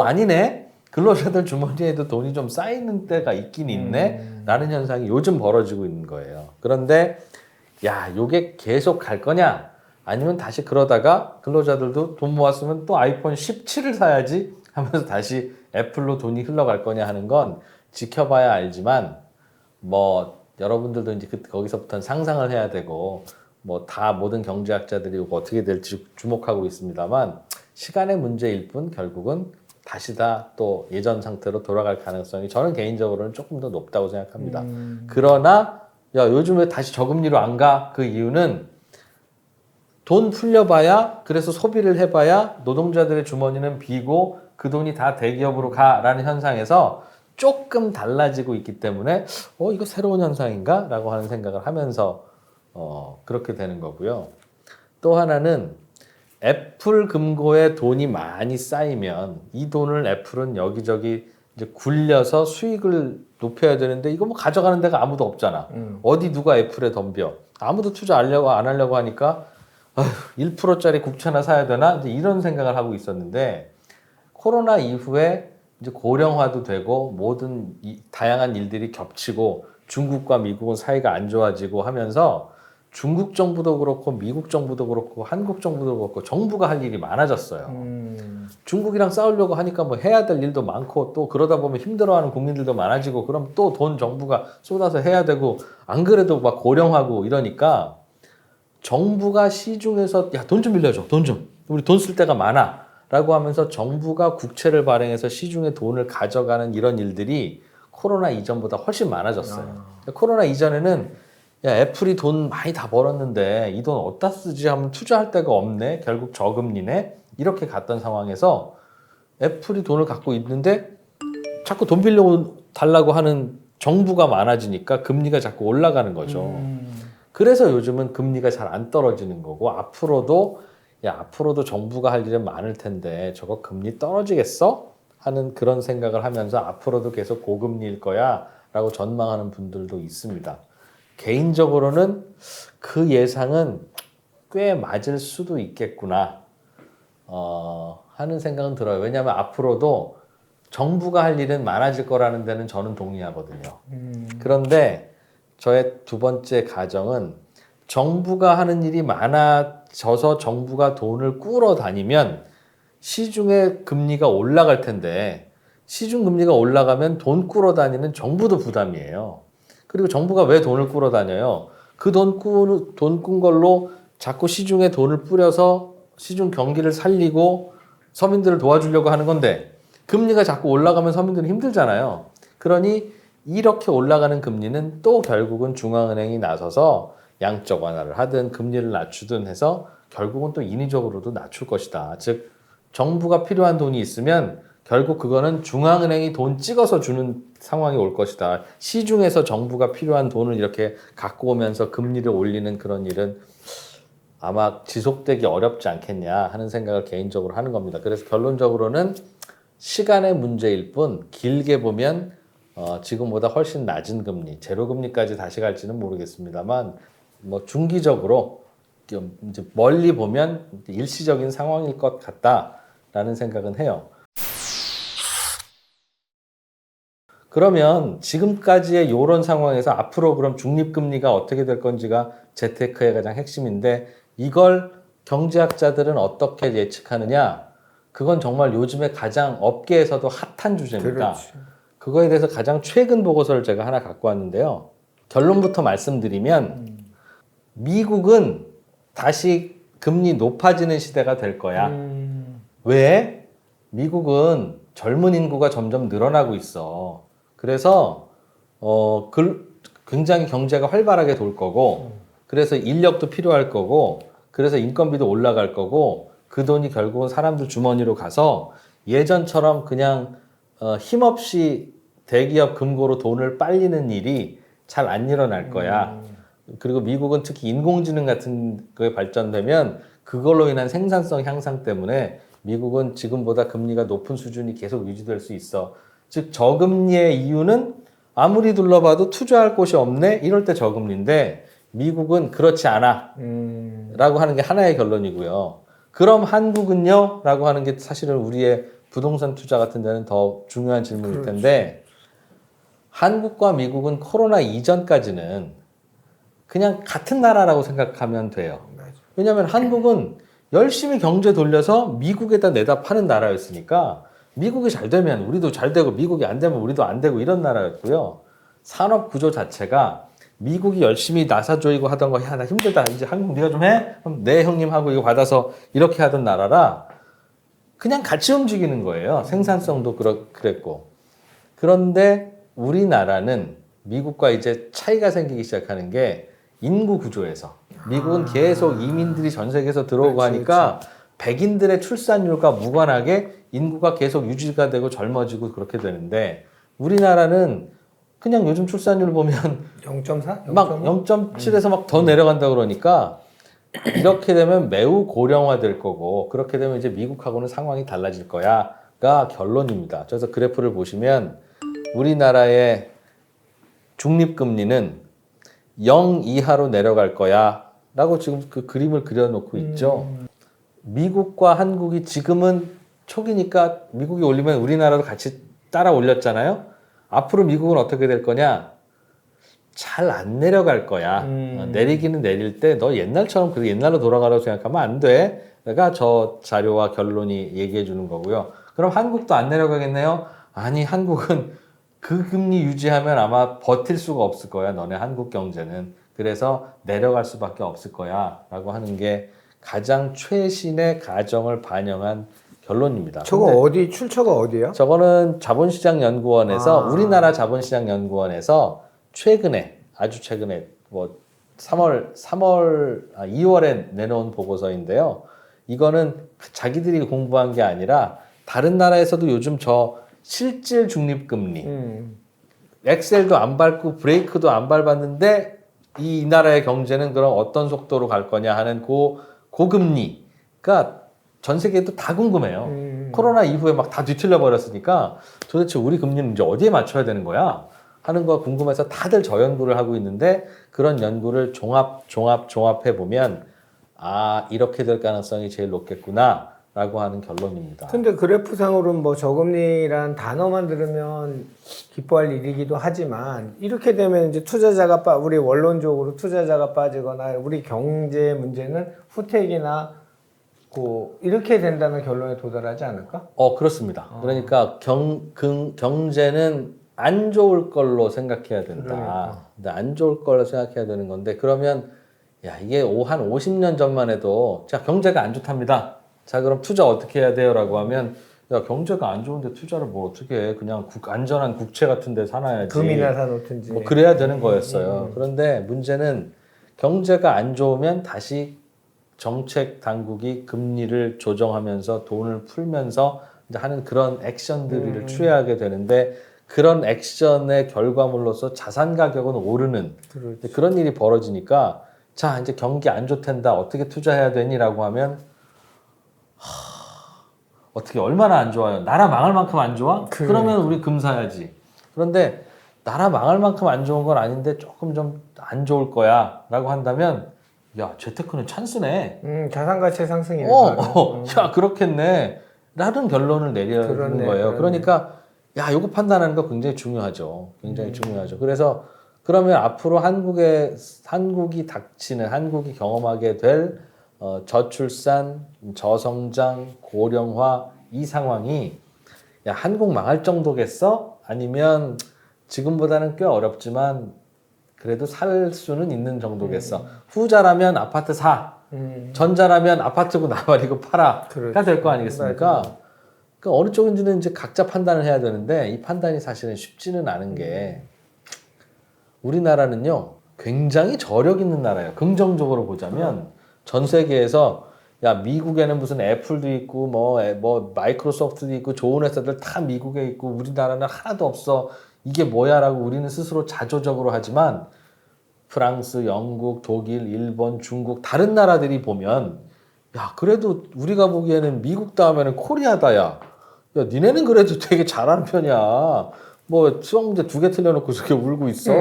아니네. 근로자들 주머니에도 돈이 좀 쌓이는 때가 있긴 있네 라는 현상이 요즘 벌어지고 있는 거예요. 그런데 야, 요게 계속 갈 거냐 아니면 다시 그러다가 근로자들도 돈 모았으면 또 아이폰 17을 사야지 하면서 다시 애플로 돈이 흘러갈 거냐 하는 건 지켜봐야 알지만 뭐 여러분들도 이제 거기서부터는 상상을 해야 되고 뭐 다 모든 경제학자들이 이거 어떻게 될지 주목하고 있습니다만 시간의 문제일 뿐 결국은 다시 다 또 예전 상태로 돌아갈 가능성이 저는 개인적으로는 조금 더 높다고 생각합니다. 그러나 야 요즘 왜 다시 저금리로 안 가? 그 이유는 돈 풀려봐야 그래서 소비를 해봐야 노동자들의 주머니는 비고 그 돈이 다 대기업으로 가라는 현상에서 조금 달라지고 있기 때문에 이거 새로운 현상인가? 라고 하는 생각을 하면서 그렇게 되는 거고요. 또 하나는 애플 금고에 돈이 많이 쌓이면 이 돈을 애플은 여기저기 이제 굴려서 수익을 높여야 되는데 이거 뭐 가져가는 데가 아무도 없잖아. 어디 누가 애플에 덤벼. 아무도 투자 안 하려고 하니까 1%짜리 국채나 사야 되나? 이제 이런 생각을 하고 있었는데 코로나 이후에 이제 고령화도 되고 모든 다양한 일들이 겹치고 중국과 미국은 사이가 안 좋아지고 하면서 중국 정부도 그렇고 미국 정부도 그렇고 한국 정부도 그렇고 정부가 할 일이 많아졌어요. 중국이랑 싸우려고 하니까 뭐 해야 될 일도 많고 또 그러다 보면 힘들어하는 국민들도 많아지고 그럼 또 돈 정부가 쏟아서 해야 되고 안 그래도 막 고령하고 이러니까 정부가 시중에서 야, 돈 좀 빌려줘. 돈 좀. 우리 돈 쓸 데가 많아. 라고 하면서 정부가 국채를 발행해서 시중에 돈을 가져가는 이런 일들이 코로나 이전보다 훨씬 많아졌어요. 코로나 이전에는 야, 애플이 돈 많이 다 벌었는데 이 돈 어디다 쓰지 하면 투자할 데가 없네. 결국 저금리네. 이렇게 갔던 상황에서 애플이 돈을 갖고 있는데 자꾸 돈 달라고 하는 정부가 많아지니까 금리가 자꾸 올라가는 거죠. 그래서 요즘은 금리가 잘 안 떨어지는 거고 앞으로도 정부가 할 일은 많을 텐데 저거 금리 떨어지겠어? 하는 그런 생각을 하면서 앞으로도 계속 고금리일 거야 라고 전망하는 분들도 있습니다. 개인적으로는 그 예상은 꽤 맞을 수도 있겠구나 하는 생각은 들어요. 왜냐하면 앞으로도 정부가 할 일은 많아질 거라는 데는 저는 동의하거든요. 그런데 저의 두 번째 가정은 정부가 하는 일이 많아져서 정부가 돈을 꾸러 다니면 시중의 금리가 올라갈 텐데 시중 금리가 올라가면 돈 꾸러 다니는 정부도 부담이에요. 그리고 정부가 왜 돈을 꾸러 다녀요? 그 돈 꾼 걸로 자꾸 시중에 돈을 뿌려서 시중 경기를 살리고 서민들을 도와주려고 하는 건데 금리가 자꾸 올라가면 서민들은 힘들잖아요. 그러니 이렇게 올라가는 금리는 또 결국은 중앙은행이 나서서 양적 완화를 하든 금리를 낮추든 해서 결국은 또 인위적으로도 낮출 것이다. 즉 정부가 필요한 돈이 있으면 결국 그거는 중앙은행이 돈 찍어서 주는 상황이 올 것이다. 시중에서 정부가 필요한 돈을 이렇게 갖고 오면서 금리를 올리는 그런 일은 아마 지속되기 어렵지 않겠냐 하는 생각을 개인적으로 하는 겁니다. 그래서 결론적으로는 시간의 문제일 뿐 길게 보면 지금보다 훨씬 낮은 금리, 제로금리까지 다시 갈지는 모르겠습니다만 뭐 중기적으로 이제 멀리 보면 일시적인 상황일 것 같다라는 생각은 해요. 그러면 지금까지의 이런 상황에서 앞으로 그럼 중립금리가 어떻게 될 건지가 재테크의 가장 핵심인데 이걸 경제학자들은 어떻게 예측하느냐? 그건 정말 요즘에 가장 업계에서도 핫한 주제입니다. 그렇지. 그거에 대해서 가장 최근 보고서를 제가 하나 갖고 왔는데요. 결론부터 말씀드리면 미국은 다시 금리 높아지는 시대가 될 거야. 왜? 미국은 젊은 인구가 점점 늘어나고 있어. 그래서 굉장히 경제가 활발하게 돌 거고 그래서 인력도 필요할 거고 그래서 인건비도 올라갈 거고 그 돈이 결국은 사람들 주머니로 가서 예전처럼 그냥 힘없이 대기업 금고로 돈을 빨리는 일이 잘 안 일어날 거야. 그리고 미국은 특히 인공지능 같은 거에 발전되면 그걸로 인한 생산성 향상 때문에 미국은 지금보다 금리가 높은 수준이 계속 유지될 수 있어. 즉 저금리의 이유는 아무리 둘러봐도 투자할 곳이 없네 이럴 때 저금리인데 미국은 그렇지 않아 라고 하는 게 하나의 결론이고요. 그럼 한국은요? 라고 하는 게 사실은 우리의 부동산 투자 같은 데는 더 중요한 질문일 텐데 한국과 미국은 코로나 이전까지는 그냥 같은 나라라고 생각하면 돼요. 왜냐하면 한국은 열심히 경제 돌려서 미국에다 내다 파는 나라였으니까 미국이 잘 되면 우리도 잘 되고 미국이 안 되면 우리도 안 되고 이런 나라였고요. 산업 구조 자체가 미국이 열심히 나사 조이고 하던 거 야 나 힘들다 이제 한국 네가 좀 해? 그럼 네 형님 하고 이거 받아서 이렇게 하던 나라라 그냥 같이 움직이는 거예요. 생산성도 그랬고. 그런데 우리나라는 미국과 이제 차이가 생기기 시작하는 게 인구 구조에서 미국은 계속 이민들이 전 세계에서 들어오고 하니까 백인들의 출산율과 무관하게 인구가 계속 유지가 되고 젊어지고 그렇게 되는데 우리나라는 그냥 요즘 출산율 보면 0.4? 막 0.7에서 막 더 내려간다 그러니까 이렇게 되면 매우 고령화될 거고 그렇게 되면 이제 미국하고는 상황이 달라질 거야가 결론입니다. 그래서 그래프를 보시면 우리나라의 중립금리는 0 이하로 내려갈 거야 라고 지금 그 그림을 그려놓고 있죠. 미국과 한국이 지금은 초기니까 미국이 올리면 우리나라도 같이 따라 올렸잖아요. 앞으로 미국은 어떻게 될 거냐? 잘 안 내려갈 거야. 내리기는 내릴 때 너 옛날처럼 그 옛날로 돌아가라고 생각하면 안 돼. 내가 저 자료와 결론이 얘기해 주는 거고요. 그럼 한국도 안 내려가겠네요? 아니 한국은 그 금리 유지하면 아마 버틸 수가 없을 거야. 너네 한국 경제는. 그래서 내려갈 수밖에 없을 거야. 라고 하는 게 가장 최신의 가정을 반영한 결론입니다. 저거 어디 출처가 어디야? 저거는 자본시장연구원에서 우리나라 자본시장연구원에서 최근에 아주 최근에 뭐 2월에 내놓은 보고서인데요. 이거는 자기들이 공부한 게 아니라 다른 나라에서도 요즘 저 실질 중립금리 엑셀도 안 밟고 브레이크도 안 밟았는데 이 나라의 경제는 그럼 어떤 속도로 갈 거냐 하는 고금리가 전 세계도 다 궁금해요. 코로나 이후에 막 다 뒤틀려 버렸으니까 도대체 우리 금리는 이제 어디에 맞춰야 되는 거야? 하는 거 궁금해서 다들 저 연구를 하고 있는데 그런 연구를 종합해 보면 아 이렇게 될 가능성이 제일 높겠구나 라고 하는 결론입니다. 근데 그래프상으로는 뭐 저금리란 단어만 들으면 기뻐할 일이기도 하지만 이렇게 되면 이제 우리 원론적으로 투자자가 빠지거나 우리 경제 문제는 후퇴기나 이렇게 된다는 결론에 도달하지 않을까? 그렇습니다. 그러니까 경제는 안 좋을 걸로 생각해야 된다. 그러니까. 근데 안 좋을 걸로 생각해야 되는 건데 그러면 야 이게 한 50년 전만 해도 자 경제가 안 좋답니다. 자 그럼 투자 어떻게 해야 돼요? 라고 하면 야 경제가 안 좋은데 투자를 뭐 어떻게 해? 그냥 안전한 국채 같은 데 사놔야지. 금이나 사놓든지. 뭐 그래야 되는 거였어요. 그런데 문제는 경제가 안 좋으면 다시 정책 당국이 금리를 조정하면서 돈을 풀면서 이제 하는 그런 액션들을 취해하게 되는데 그런 액션의 결과물로서 자산 가격은 오르는 그렇죠. 그런 일이 벌어지니까 자 이제 경기 안 좋텐다 어떻게 투자해야 되니라고 하면 어떻게 얼마나 안 좋아요? 나라 망할 만큼 안 좋아? 그러면 우리 금 사야지. 그런데 나라 망할 만큼 안 좋은 건 아닌데 조금 좀 안 좋을 거야 라고 한다면 야 재테크는 찬스네. 자산 가치 상승이네. 야 그렇겠네 라는 결론을 내리는 거예요. 그러니까 야 이거 판단하는 거 굉장히 중요하죠. 굉장히 중요하죠. 그래서 그러면 앞으로 한국이 경험하게 될 저출산, 저성장, 고령화 이 상황이 야 한국 망할 정도겠어? 아니면 지금보다는 꽤 어렵지만 그래도 살 수는 있는 정도겠어. 후자라면 아파트 사, 전자라면 아파트고 나발이고 팔아가 될 거 아니겠습니까? 그러니까 어느 쪽인지는 이제 각자 판단을 해야 되는데 이 판단이 사실은 쉽지는 않은 게 우리나라는요 굉장히 저력 있는 나라예요. 긍정적으로 보자면 전 세계에서 야 미국에는 무슨 애플도 있고 뭐 마이크로소프트도 있고 좋은 회사들 다 미국에 있고 우리나라는 하나도 없어. 이게 뭐야라고 우리는 스스로 자조적으로 하지만 프랑스, 영국, 독일, 일본, 중국 다른 나라들이 보면 야 그래도 우리가 보기에는 미국 다음에는 코리아다 야. 야 니네는 그래도 되게 잘하는 편이야. 뭐 수학 문제 2개 틀려놓고 저렇게 울고 있어.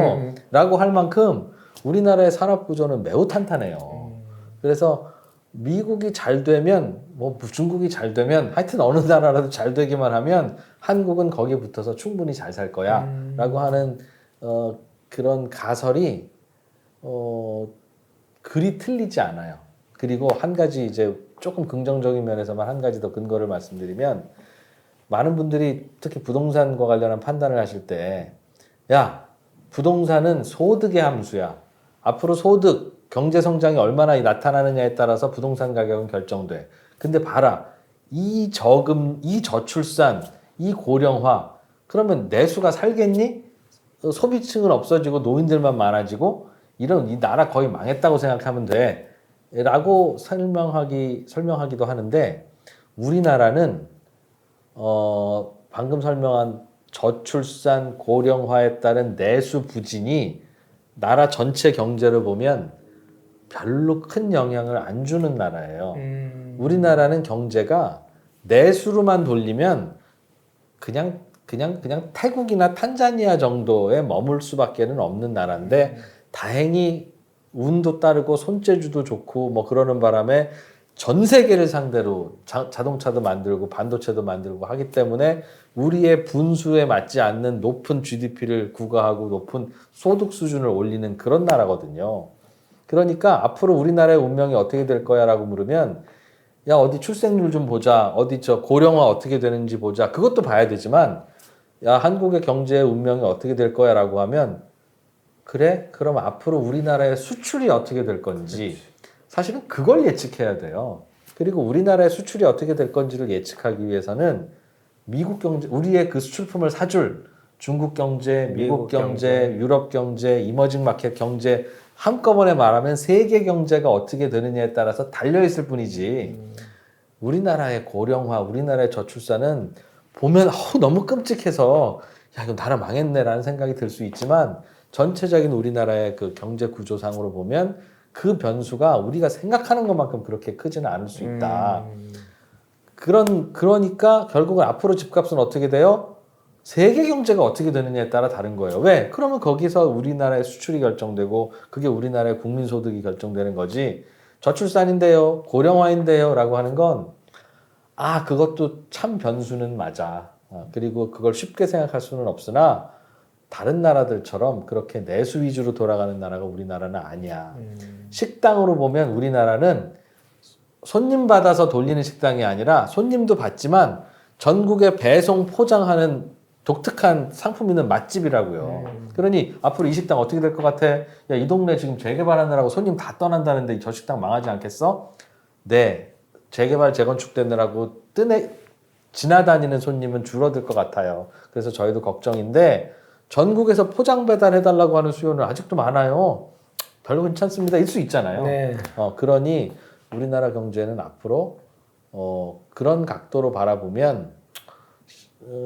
라고 할 만큼 우리나라의 산업 구조는 매우 탄탄해요. 그래서 미국이 잘 되면 뭐 중국이 잘 되면 하여튼 어느 나라라도 잘 되기만 하면 한국은 거기에 붙어서 충분히 잘 살 거야 라고 하는 그런 가설이 그리 틀리지 않아요. 그리고 한 가지 이제 조금 긍정적인 면에서만 한 가지 더 근거를 말씀드리면 많은 분들이 특히 부동산과 관련한 판단을 하실 때 야 부동산은 소득의 함수야. 앞으로 소득 경제 성장이 얼마나 나타나느냐에 따라서 부동산 가격은 결정돼. 근데 봐라. 이 저출산, 이 고령화. 그러면 내수가 살겠니? 소비층은 없어지고 노인들만 많아지고 이런 이 나라 거의 망했다고 생각하면 돼. 라고 설명하기도 하는데 우리나라는 방금 설명한 저출산, 고령화에 따른 내수 부진이 나라 전체 경제를 보면 별로 큰 영향을 안 주는 나라예요. 우리나라는 경제가 내수로만 돌리면 그냥 태국이나 탄자니아 정도에 머물 수밖에는 없는 나라인데 다행히 운도 따르고 손재주도 좋고 뭐 그러는 바람에 전 세계를 상대로 자동차도 만들고 반도체도 만들고 하기 때문에 우리의 분수에 맞지 않는 높은 GDP를 구가하고 높은 소득 수준을 올리는 그런 나라거든요. 그러니까 앞으로 우리나라의 운명이 어떻게 될 거야라고 물으면 야 어디 출생률 좀 보자. 어디 고령화 어떻게 되는지 보자. 그것도 봐야 되지만 야 한국의 경제의 운명이 어떻게 될 거야라고 하면 그래? 그럼 앞으로 우리나라의 수출이 어떻게 될 건지 사실은 그걸 예측해야 돼요. 그리고 우리나라의 수출이 어떻게 될 건지를 예측하기 위해서는 미국 경제, 우리의 그 수출품을 사줄 중국 경제, 미국 경제, 유럽 경제, 이머징 마켓 경제 한꺼번에 말하면 세계 경제가 어떻게 되느냐에 따라서 달려있을 뿐이지 우리나라의 고령화, 우리나라의 저출산은 보면 너무 끔찍해서 야 이거 나라 망했네라는 생각이 들 수 있지만 전체적인 우리나라의 그 경제 구조상으로 보면 그 변수가 우리가 생각하는 것만큼 그렇게 크지는 않을 수 있다. 그러니까 결국은 앞으로 집값은 어떻게 돼요? 세계 경제가 어떻게 되느냐에 따라 다른 거예요. 왜? 그러면 거기서 우리나라의 수출이 결정되고 그게 우리나라의 국민소득이 결정되는 거지. 저출산인데요, 고령화인데요 라고 하는 건 그것도 참 변수는 맞아. 그리고 그걸 쉽게 생각할 수는 없으나 다른 나라들처럼 그렇게 내수 위주로 돌아가는 나라가 우리나라는 아니야. 식당으로 보면 우리나라는 손님 받아서 돌리는 식당이 아니라 손님도 받지만 전국에 배송 포장하는 독특한 상품 있는 맛집이라고요. 그러니 앞으로 이 식당 어떻게 될 것 같아? 야, 이 동네 지금 재개발하느라고 손님 다 떠난다는데 저 식당 망하지 않겠어? 네. 재개발 재건축되느라고 지나다니는 손님은 줄어들 것 같아요. 그래서 저희도 걱정인데 전국에서 포장 배달해달라고 하는 수요는 아직도 많아요. 별로 괜찮습니다. 일 수 있잖아요. 네. 그러니 우리나라 경제는 앞으로 그런 각도로 바라보면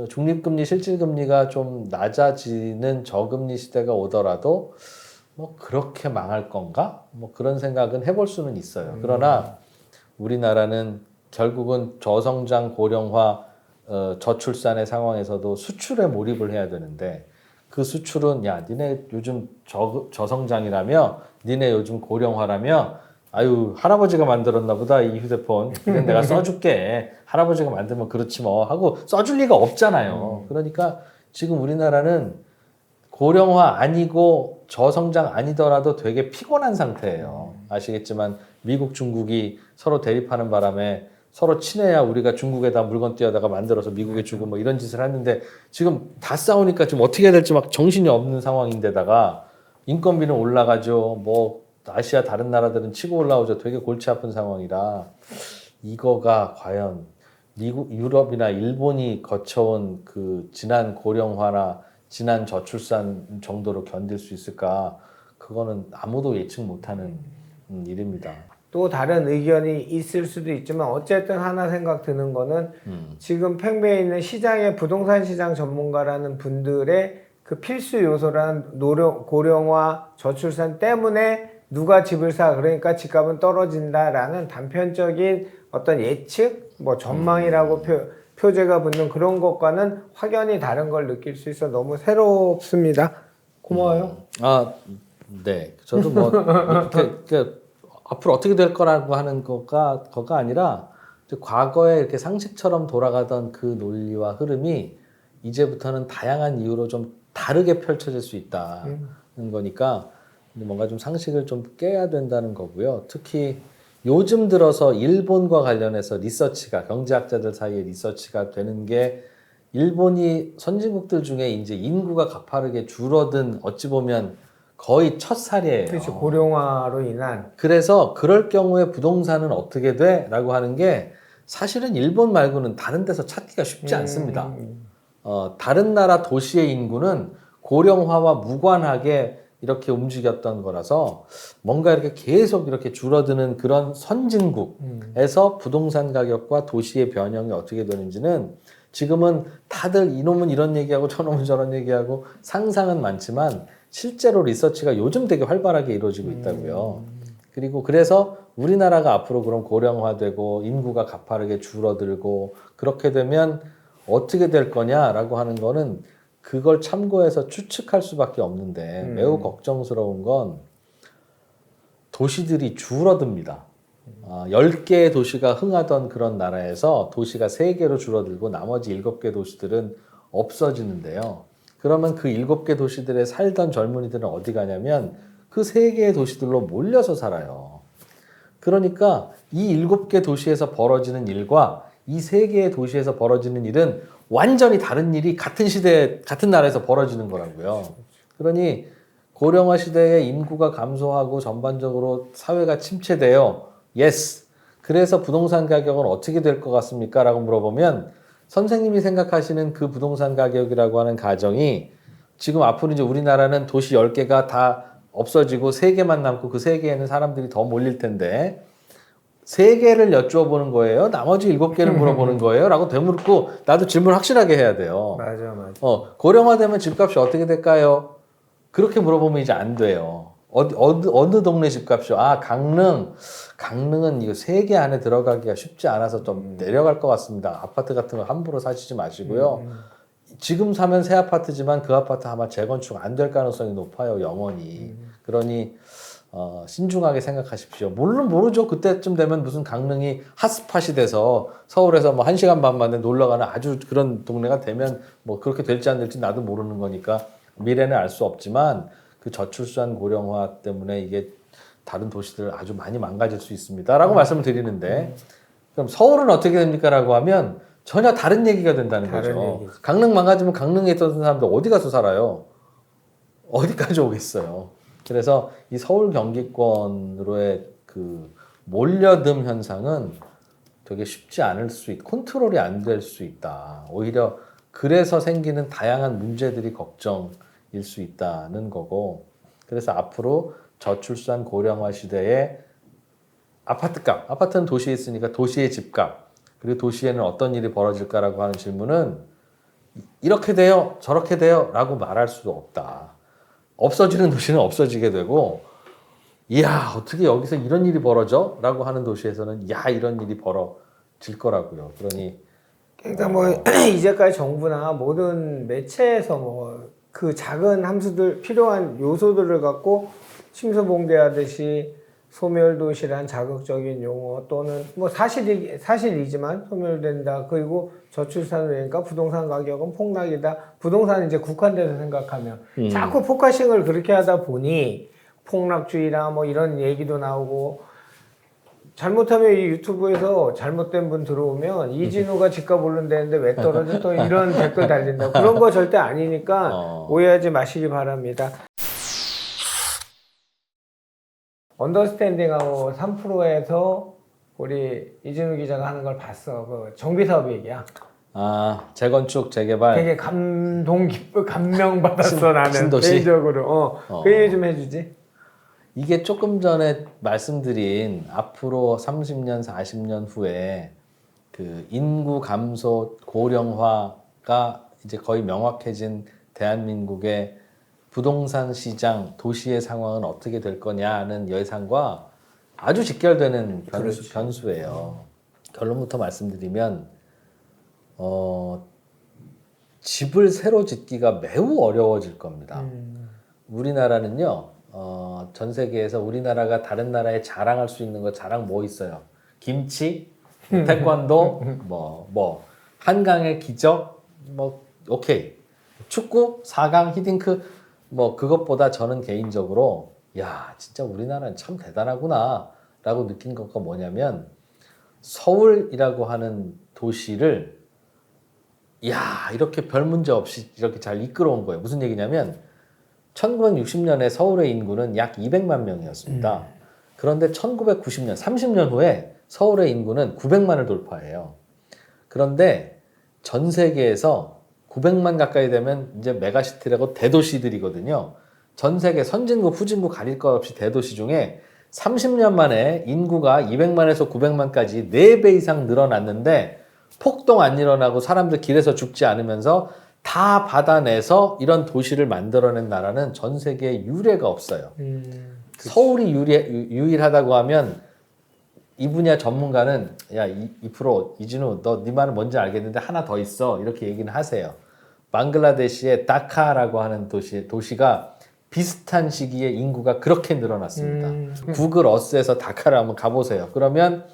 중립금리, 실질금리가 좀 낮아지는 저금리 시대가 오더라도 뭐 그렇게 망할 건가? 뭐 그런 생각은 해볼 수는 있어요. 그러나 우리나라는 결국은 저성장, 고령화, 저출산의 상황에서도 수출에 몰입을 해야 되는데 그 수출은 야, 니네 요즘 저성장이라며, 니네 요즘 고령화라며, 아유 할아버지가 만들었나 보다 이 휴대폰. 그냥 내가 써줄게. 할아버지가 만들면 그렇지 뭐 하고 써줄 리가 없잖아요. 그러니까 지금 우리나라는 고령화 아니고 저성장 아니더라도 되게 피곤한 상태예요. 아시겠지만 미국, 중국이 서로 대립하는 바람에 서로 친해야 우리가 중국에다 물건 띄어다가 만들어서 미국에 주고 뭐 이런 짓을 하는데 지금 다 싸우니까 지금 어떻게 해야 될지 막 정신이 없는 상황인데다가 인건비는 올라가죠. 뭐 아시아 다른 나라들은 치고 올라오죠. 되게 골치 아픈 상황이라 이거가 과연 미국, 유럽이나 일본이 거쳐온 그 지난 고령화나 지난 저출산 정도로 견딜 수 있을까? 그거는 아무도 예측 못하는 일입니다. 또 다른 의견이 있을 수도 있지만 어쨌든 하나 생각 드는 거는 지금 팽배해 있는 시장의 부동산 시장 전문가라는 분들의 그 필수 요소란 고령화, 저출산 때문에 누가 집을 사, 그러니까 집값은 떨어진다라는 단편적인 어떤 예측, 뭐 전망이라고 표제가 붙는 그런 것과는 확연히 다른 걸 느낄 수 있어 너무 새롭습니다. 고마워요. 네. 저도 뭐 앞으로 어떻게 될 거라고 하는 거가 아니라 과거에 이렇게 상식처럼 돌아가던 그 논리와 흐름이 이제부터는 다양한 이유로 좀 다르게 펼쳐질 수 있다는 거니까 뭔가 좀 상식을 좀 깨야 된다는 거고요. 특히 요즘 들어서 일본과 관련해서 리서치가 경제학자들 사이에 리서치가 되는 게 일본이 선진국들 중에 이제 인구가 가파르게 줄어든 어찌 보면 거의 첫 사례예요. 그렇죠. 고령화로 인한. 그래서 그럴 경우에 부동산은 어떻게 돼? 라고 하는 게 사실은 일본 말고는 다른 데서 찾기가 쉽지 않습니다. 다른 나라 도시의 인구는 고령화와 무관하게 이렇게 움직였던 거라서 뭔가 이렇게 계속 이렇게 줄어드는 그런 선진국에서 부동산 가격과 도시의 변형이 어떻게 되는지는 지금은 다들 이놈은 이런 얘기하고 저놈은 저런 얘기하고 상상은 많지만 실제로 리서치가 요즘 되게 활발하게 이루어지고 있다고요. 그리고 그래서 우리나라가 앞으로 그럼 고령화되고 인구가 가파르게 줄어들고 그렇게 되면 어떻게 될 거냐라고 하는 거는 그걸 참고해서 추측할 수밖에 없는데 매우 걱정스러운 건 도시들이 줄어듭니다. 10개의 도시가 흥하던 그런 나라에서 도시가 3개로 줄어들고 나머지 7개 도시들은 없어지는데요. 그러면 그 7개 도시들에 살던 젊은이들은 어디 가냐면 그 3개의 도시들로 몰려서 살아요. 그러니까 이 7개 도시에서 벌어지는 일과 이 3개의 도시에서 벌어지는 일은 완전히 다른 일이 같은 시대에 같은 나라에서 벌어지는 거라고요. 그러니 고령화 시대에 인구가 감소하고 전반적으로 사회가 침체돼요. 예스. 그래서 부동산 가격은 어떻게 될 것 같습니까? 라고 물어보면 선생님이 생각하시는 그 부동산 가격이라고 하는 가정이 지금 앞으로 이제 우리나라는 도시 10개가 다 없어지고 3개만 남고 그 3개에는 사람들이 더 몰릴 텐데 3개를 여쭈어보는 거예요? 나머지 7개를 물어보는 거예요? 라고 되물고 나도 질문 확실하게 해야 돼요. 맞아. 고령화되면 집값이 어떻게 될까요? 그렇게 물어보면 이제 안 돼요. 어느 동네 집값이요? 강릉은 이거 3개 안에 들어가기가 쉽지 않아서 좀 내려갈 것 같습니다. 아파트 같은 거 함부로 사시지 마시고요. 지금 사면 새 아파트지만 그 아파트 아마 재건축 안 될 가능성이 높아요, 영원히. 그러니 신중하게 생각하십시오. 물론 모르죠. 그때쯤 되면 무슨 강릉이 핫스팟이 돼서 서울에서 뭐 1시간 반 만에 놀러 가는 아주 그런 동네가 되면 뭐 그렇게 될지 안 될지 나도 모르는 거니까 미래는 알 수 없지만 그 저출산 고령화 때문에 이게 다른 도시들 아주 많이 망가질 수 있습니다라고 말씀을 드리는데 그럼 서울은 어떻게 됩니까? 라고 하면 전혀 다른 얘기가 된다는 다른 거죠. 얘기죠. 강릉 망가지면 강릉에 있던 사람들 어디 가서 살아요? 어디까지 오겠어요? 그래서 이 서울 경기권으로의 그 몰려듦 현상은 되게 쉽지 않을 수 컨트롤이 안 될 수 있다. 오히려 그래서 생기는 다양한 문제들이 걱정일 수 있다는 거고 그래서 앞으로 저출산 고령화 시대에 아파트값, 아파트는 도시에 있으니까 도시의 집값, 그리고 도시에는 어떤 일이 벌어질까라고 하는 질문은 이렇게 돼요, 저렇게 돼요 라고 말할 수도 없다. 없어지는 도시는 없어지게 되고 이야 어떻게 여기서 이런 일이 벌어져? 라고 하는 도시에서는 야 이런 일이 벌어질 거라고요. 그러니 그러니까 뭐 이제까지 정부나 모든 매체에서 뭐 그 작은 함수들 필요한 요소들을 갖고 침소봉대하듯이 소멸도시란 자극적인 용어 또는 뭐 사실이지만 소멸된다. 그리고 저출산을 되니까 부동산 가격은 폭락이다. 부동산 이제 국한돼서 생각하면 자꾸 포커싱을 그렇게 하다 보니 폭락주의라 뭐 이런 얘기도 나오고 잘못하면 이 유튜브에서 잘못된 분 들어오면 이진우가 집값 오른다는데 왜 떨어져 또 이런 댓글 달린다. 그런 거 절대 아니니까 오해하지 마시기 바랍니다. 언더스탠딩하고 3프로에서 우리 이진우 기자가 하는 걸 봤어. 그 정비 사업 얘기야. 아 재건축 재개발 되게 감명 받았어 나는 신도시? 개인적으로. 그 얘기 좀 해주지. 이게 조금 전에 말씀드린 앞으로 30년, 40년 후에 그 인구 감소, 고령화가 이제 거의 명확해진 대한민국의 부동산 시장, 도시의 상황은 어떻게 될 거냐는 예상과 아주 직결되는 변수예요. 결론부터 말씀드리면 집을 새로 짓기가 매우 어려워질 겁니다. 우리나라는요. 전 세계에서 우리나라가 다른 나라에 자랑할 수 있는 거 자랑 뭐 있어요? 김치, 태권도, 뭐 한강의 기적, 뭐 오케이. 축구, 4강, 히딩크 뭐 그것보다 저는 개인적으로 야 진짜 우리나라는 참 대단하구나라고 느낀 것가 뭐냐면 서울이라고 하는 도시를 야 이렇게 별 문제 없이 이렇게 잘 이끌어온 거예요. 무슨 얘기냐면 1960년에 서울의 인구는 약 200만 명이었습니다. 그런데 1990년, 30년 후에 서울의 인구는 900만을 돌파해요. 그런데 전 세계에서 900만 가까이 되면 이제 메가시티라고 대도시들이거든요. 전 세계 선진국, 후진국 가릴 것 없이 대도시 중에 30년 만에 인구가 200만에서 900만까지 4배 이상 늘어났는데 폭동 안 일어나고 사람들 길에서 죽지 않으면서 다 받아내서 이런 도시를 만들어낸 나라는 전 세계에 유례가 없어요. 서울이 유일하다고 하면 이 분야 전문가는 야, 2% 이진우 너 네 말은 뭔지 알겠는데 하나 더 있어 이렇게 얘기는 하세요. 방글라데시의 다카라고 하는 도시가 비슷한 시기에 인구가 그렇게 늘어났습니다. 구글 어스에서 다카를 한번 가보세요. 그러면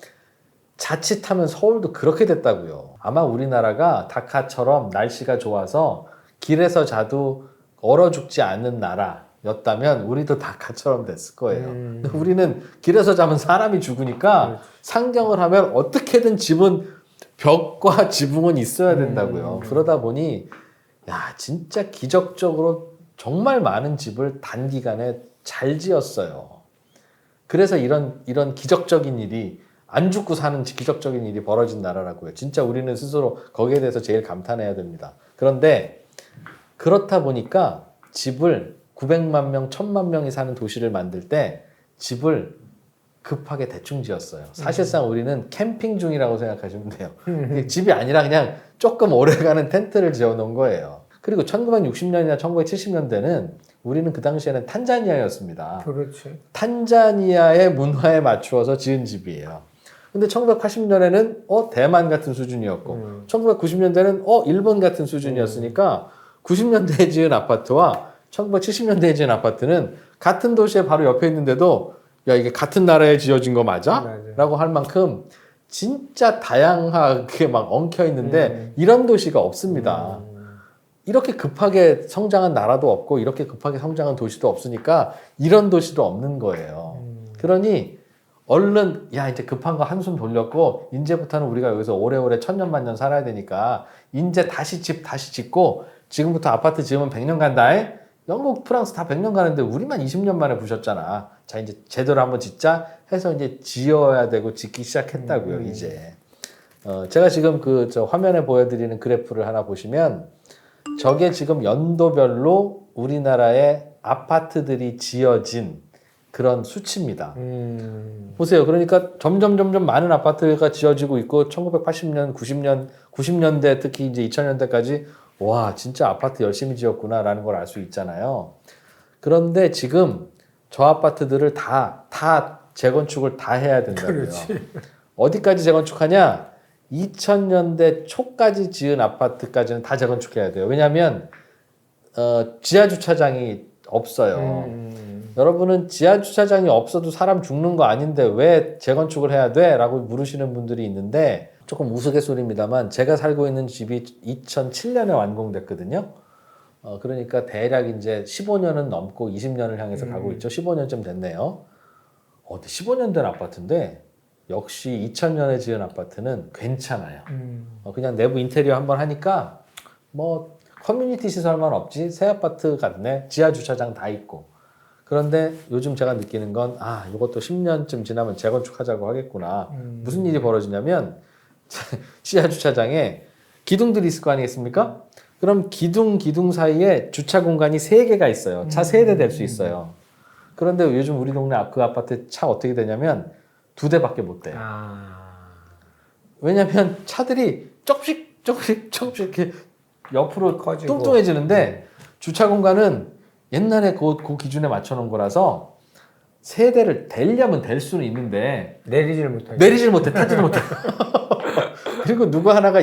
자칫하면 서울도 그렇게 됐다고요. 아마 우리나라가 다카처럼 날씨가 좋아서 길에서 자도 얼어 죽지 않는 나라였다면 우리도 다카처럼 됐을 거예요. 근데 우리는 길에서 자면 사람이 죽으니까 상경을 하면 어떻게든 집은 벽과 지붕은 있어야 된다고요. 그러다 보니 야 진짜 기적적으로 정말 많은 집을 단기간에 잘 지었어요. 그래서 이런 기적적인 일이 안 죽고 사는 기적적인 일이 벌어진 나라라고요. 진짜 우리는 스스로 거기에 대해서 제일 감탄해야 됩니다. 그런데 그렇다 보니까 집을 900만 명, 1000만 명이 사는 도시를 만들 때 집을 급하게 대충 지었어요. 사실상 우리는 캠핑 중이라고 생각하시면 돼요. 집이 아니라 그냥 조금 오래가는 텐트를 지어놓은 거예요. 그리고 1960년이나 1970년대는 우리는 그 당시에는 탄자니아였습니다. 그렇지. 탄자니아의 문화에 맞추어서 지은 집이에요. 근데 1980년에는 대만 같은 수준이었고 1990년대는 일본 같은 수준이었으니까 90년대에 지은 아파트와 1970년대에 지은 아파트는 같은 도시에 바로 옆에 있는데도 야 이게 같은 나라에 지어진 거 맞아? 맞아요. 라고 할 만큼 진짜 다양하게 막 엉켜 있는데 이런 도시가 없습니다. 이렇게 급하게 성장한 나라도 없고 이렇게 급하게 성장한 도시도 없으니까 이런 도시도 없는 거예요. 그러니 얼른 야 이제 급한 거 한숨 돌렸고 이제부터는 우리가 여기서 오래오래 천년만년 살아야 되니까 이제 다시 짓고 지금부터 아파트 지으면 100년 간다. 영국, 프랑스 다 100년 가는데 우리만 20년 만에 부셨잖아. 자 이제 제대로 한번 짓자 해서 이제 지어야 되고 짓기 시작했다고요. 이제 제가 지금 그 저 화면에 보여드리는 그래프를 하나 보시면 저게 지금 연도별로 우리나라의 아파트들이 지어진 그런 수치입니다. 보세요. 그러니까 점점 많은 아파트가 지어지고 있고 1980년, 90년대 특히 이제 2000년대까지 와 진짜 아파트 열심히 지었구나라는 걸 알 수 있잖아요. 그런데 지금 저 아파트들을 다 재건축을 다 해야 된다고요. 그렇지. 어디까지 재건축하냐? 2000년대 초까지 지은 아파트까지는 다 재건축해야 돼요. 왜냐하면 지하 주차장이 없어요. 여러분은 지하 주차장이 없어도 사람 죽는 거 아닌데 왜 재건축을 해야 돼? 라고 물으시는 분들이 있는데 조금 우스갯소리입니다만 제가 살고 있는 집이 2007년에 완공됐거든요. 그러니까 대략 이제 15년은 넘고 20년을 향해서 가고 있죠. 15년쯤 됐네요. 근데 15년 된 아파트인데 역시 2000년에 지은 아파트는 괜찮아요. 그냥 내부 인테리어 한번 하니까 뭐 커뮤니티 시설만 없지 새 아파트 같네. 지하 주차장 다 있고. 그런데 요즘 제가 느끼는 건 이것도 10년쯤 지나면 재건축하자고 하겠구나. 무슨 일이 벌어지냐면 지하 주차장에 기둥들이 있을 거 아니겠습니까? 그럼 기둥 사이에 주차 공간이 3개가 있어요. 차 3대 될 수 있어요. 그런데 요즘 우리 동네 그 아파트 차 어떻게 되냐면 2대밖에 못 돼요. 왜냐면 차들이 조금씩 이렇게 옆으로 커지고. 뚱뚱해지는데 주차 공간은 옛날에 그 기준에 맞춰 놓은 거라서 3대를 대려면 될 수는 있는데 내리질 못해. 타지를 못해. 그리고 누구 하나가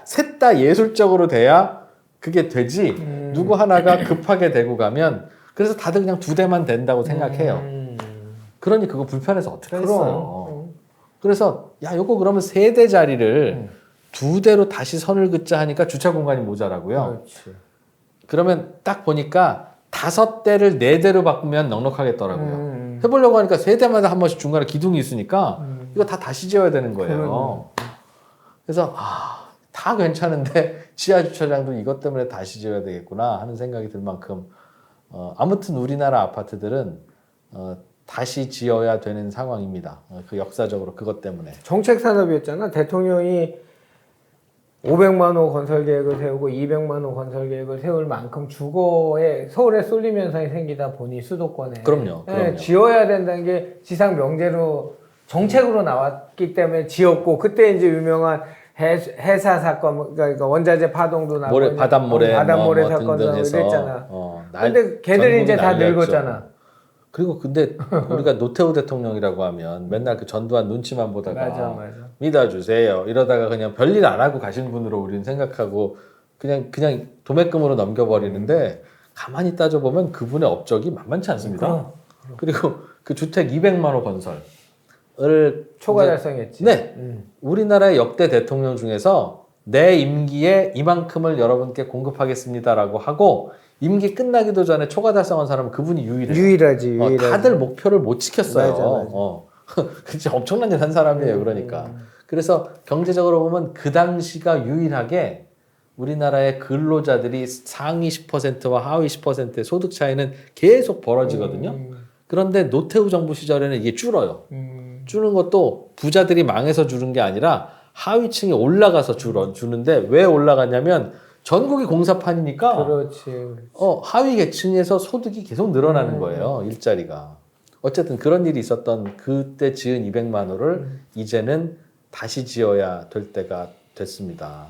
셋 다 예술적으로 돼야 그게 되지. 누구 하나가 급하게 되고 가면 그래서 다들 그냥 2대만 된다고 생각해요. 그러니 그거 불편해서 어떻게 하겠어요. 그래서 야 요거 그러면 3대 자리를 2대로 다시 선을 긋자 하니까 주차 공간이 모자라고요. 그렇지. 그러면 딱 보니까 5대를 4대로 바꾸면 넉넉하겠더라고요. 해보려고 하니까 3대마다 한 번씩 중간에 기둥이 있으니까 이거 다 다시 지어야 되는 거예요. 그래서 다 괜찮은데 지하 주차장도 이것 때문에 다시 지어야 되겠구나 하는 생각이 들 만큼 아무튼 우리나라 아파트들은 다시 지어야 되는 상황입니다. 그 역사적으로 그것 때문에. 정책 산업이었잖아. 대통령이 500만 호 건설 계획을 세우고 200만 호 건설 계획을 세울 만큼 주거에 서울에 쏠림 현상이 생기다 보니 수도권에 그럼요. 지어야 된다는 게 지상 명제로 정책으로 나왔기 때문에 지었고 그때 이제 유명한 해사 사건 그러니까 원자재 파동도 나고 바닷모래 사건도 나고 이랬잖아. 근데 걔들이 이제 다 늙었잖아. 그리고 근데 우리가 노태우 대통령이라고 하면 맨날 그 전두환 눈치만 보다가 맞아. 믿어주세요 이러다가 그냥 별일 안 하고 가신 분으로 우리는 생각하고 그냥 도매금으로 넘겨버리는데 가만히 따져보면 그분의 업적이 만만치 않습니다. 그리고 그 주택 200만 호 건설을 초과 달성했지. 네. 우리나라의 역대 대통령 중에서 내 임기에 이만큼을 여러분께 공급하겠습니다라고 하고 임기 끝나기도 전에 초과 달성한 사람은 그분이 유일하지. 다들 목표를 못 지켰어요. 진짜 엄청난 일 한 사람이에요. 그러니까. 그래서 경제적으로 보면 그 당시가 유일하게 우리나라의 근로자들이 상위 10%와 하위 10%의 소득 차이는 계속 벌어지거든요. 그런데 노태우 정부 시절에는 이게 줄어요. 주는 것도 부자들이 망해서 주는 게 아니라 하위층이 올라가서 주는데 왜 올라갔냐면 전국이 공사판이니까 그렇지. 하위 계층에서 소득이 계속 늘어나는 거예요. 일자리가. 어쨌든 그런 일이 있었던 그때 지은 200만 호를 이제는 다시 지어야 될 때가 됐습니다.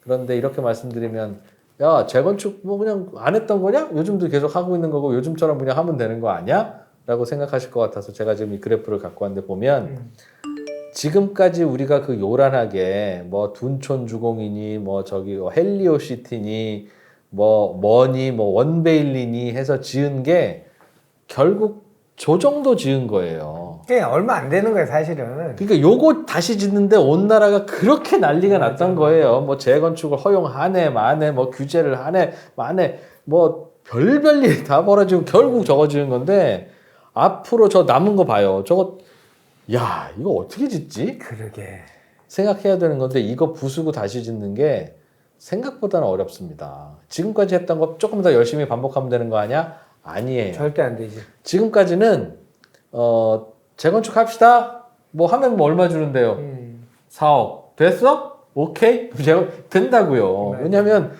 그런데 이렇게 말씀드리면 야 재건축 뭐 그냥 안 했던 거냐? 요즘도 계속 하고 있는 거고 요즘처럼 그냥 하면 되는 거 아니야? 라고 생각하실 것 같아서 제가 지금 이 그래프를 갖고 왔는데 보면 지금까지 우리가 그 요란하게 뭐 둔촌 주공이니 뭐 저기 헬리오시티니 뭐니 뭐 원베일리니 해서 지은 게 결국 저 정도 지은 거예요. 그냥 얼마 안 되는 거예요, 사실은. 그러니까 요거 다시 짓는데 온 나라가 그렇게 난리가 났던 거예요. 뭐 재건축을 허용하네 마네 뭐 규제를 하네 마네 뭐 별별 일이 다 벌어지고 결국 저거 지은 건데 앞으로 저 남은 거 봐요. 저거 야 이거 어떻게 짓지? 그러게. 생각해야 되는 건데 이거 부수고 다시 짓는 게 생각보다는 어렵습니다. 지금까지 했던 거 조금 더 열심히 반복하면 되는 거 아니야? 아니에요. 절대 안 되지. 지금까지는 재건축합시다. 뭐 하면 뭐 얼마 주는데요? 4억. 됐어? 오케이? 제가 된다고요. 네. 왜냐면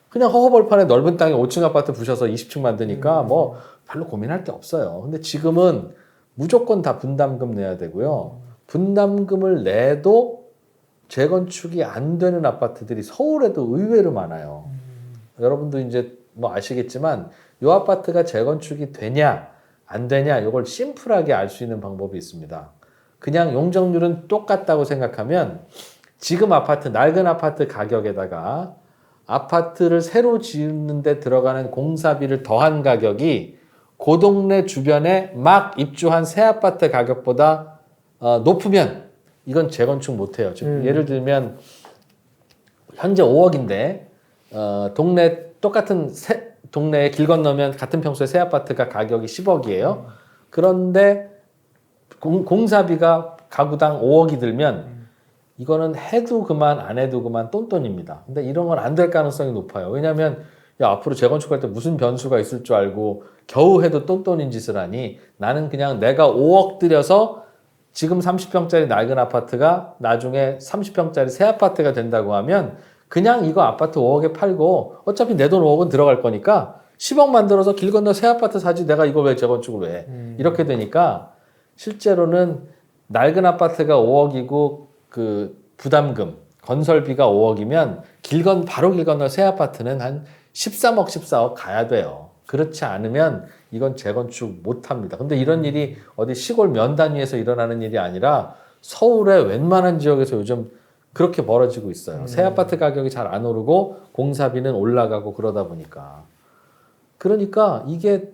그냥 허허벌판에 넓은 땅에 5층 아파트 부셔서 20층 만드니까 뭐 별로 고민할 게 없어요. 근데 지금은 무조건 다 분담금 내야 되고요. 분담금을 내도 재건축이 안 되는 아파트들이 서울에도 의외로 많아요. 여러분도 이제 뭐 아시겠지만 이 아파트가 재건축이 되냐 안 되냐 이걸 심플하게 알 수 있는 방법이 있습니다. 그냥 용적률은 똑같다고 생각하면 지금 아파트 낡은 아파트 가격에다가 아파트를 새로 짓는데 들어가는 공사비를 더한 가격이 그 동네 주변에 막 입주한 새 아파트 가격보다 높으면 이건 재건축 못해요. 즉 예를 들면 현재 5억인데 동네 똑같은 동네에 길 건너면 같은 평수의 새 아파트가 가격이 10억이에요. 그런데 공사비가 가구당 5억이 들면 이거는 해도 그만 안 해도 그만 똔똔입니다. 근데 이런 건 안 될 가능성이 높아요. 왜냐하면 야 앞으로 재건축할 때 무슨 변수가 있을 줄 알고 겨우 해도 똔똔인 짓을 하니 나는 그냥 내가 5억 들여서 지금 30평짜리 낡은 아파트가 나중에 30평짜리 새 아파트가 된다고 하면 그냥 이거 아파트 5억에 팔고 어차피 내 돈 5억은 들어갈 거니까 10억 만들어서 길 건너 새 아파트 사지 내가 이거 왜 재건축을 왜 이렇게 되니까 실제로는 낡은 아파트가 5억이고 그 부담금 건설비가 5억이면 바로 길 건너 새 아파트는 한 13억 14억 가야 돼요. 그렇지 않으면 이건 재건축 못합니다. 근데 이런 일이 어디 시골 면 단위에서 일어나는 일이 아니라 서울의 웬만한 지역에서 요즘 그렇게 벌어지고 있어요. 새 아파트 가격이 잘 안 오르고 공사비는 올라가고 그러다 보니까. 그러니까 이게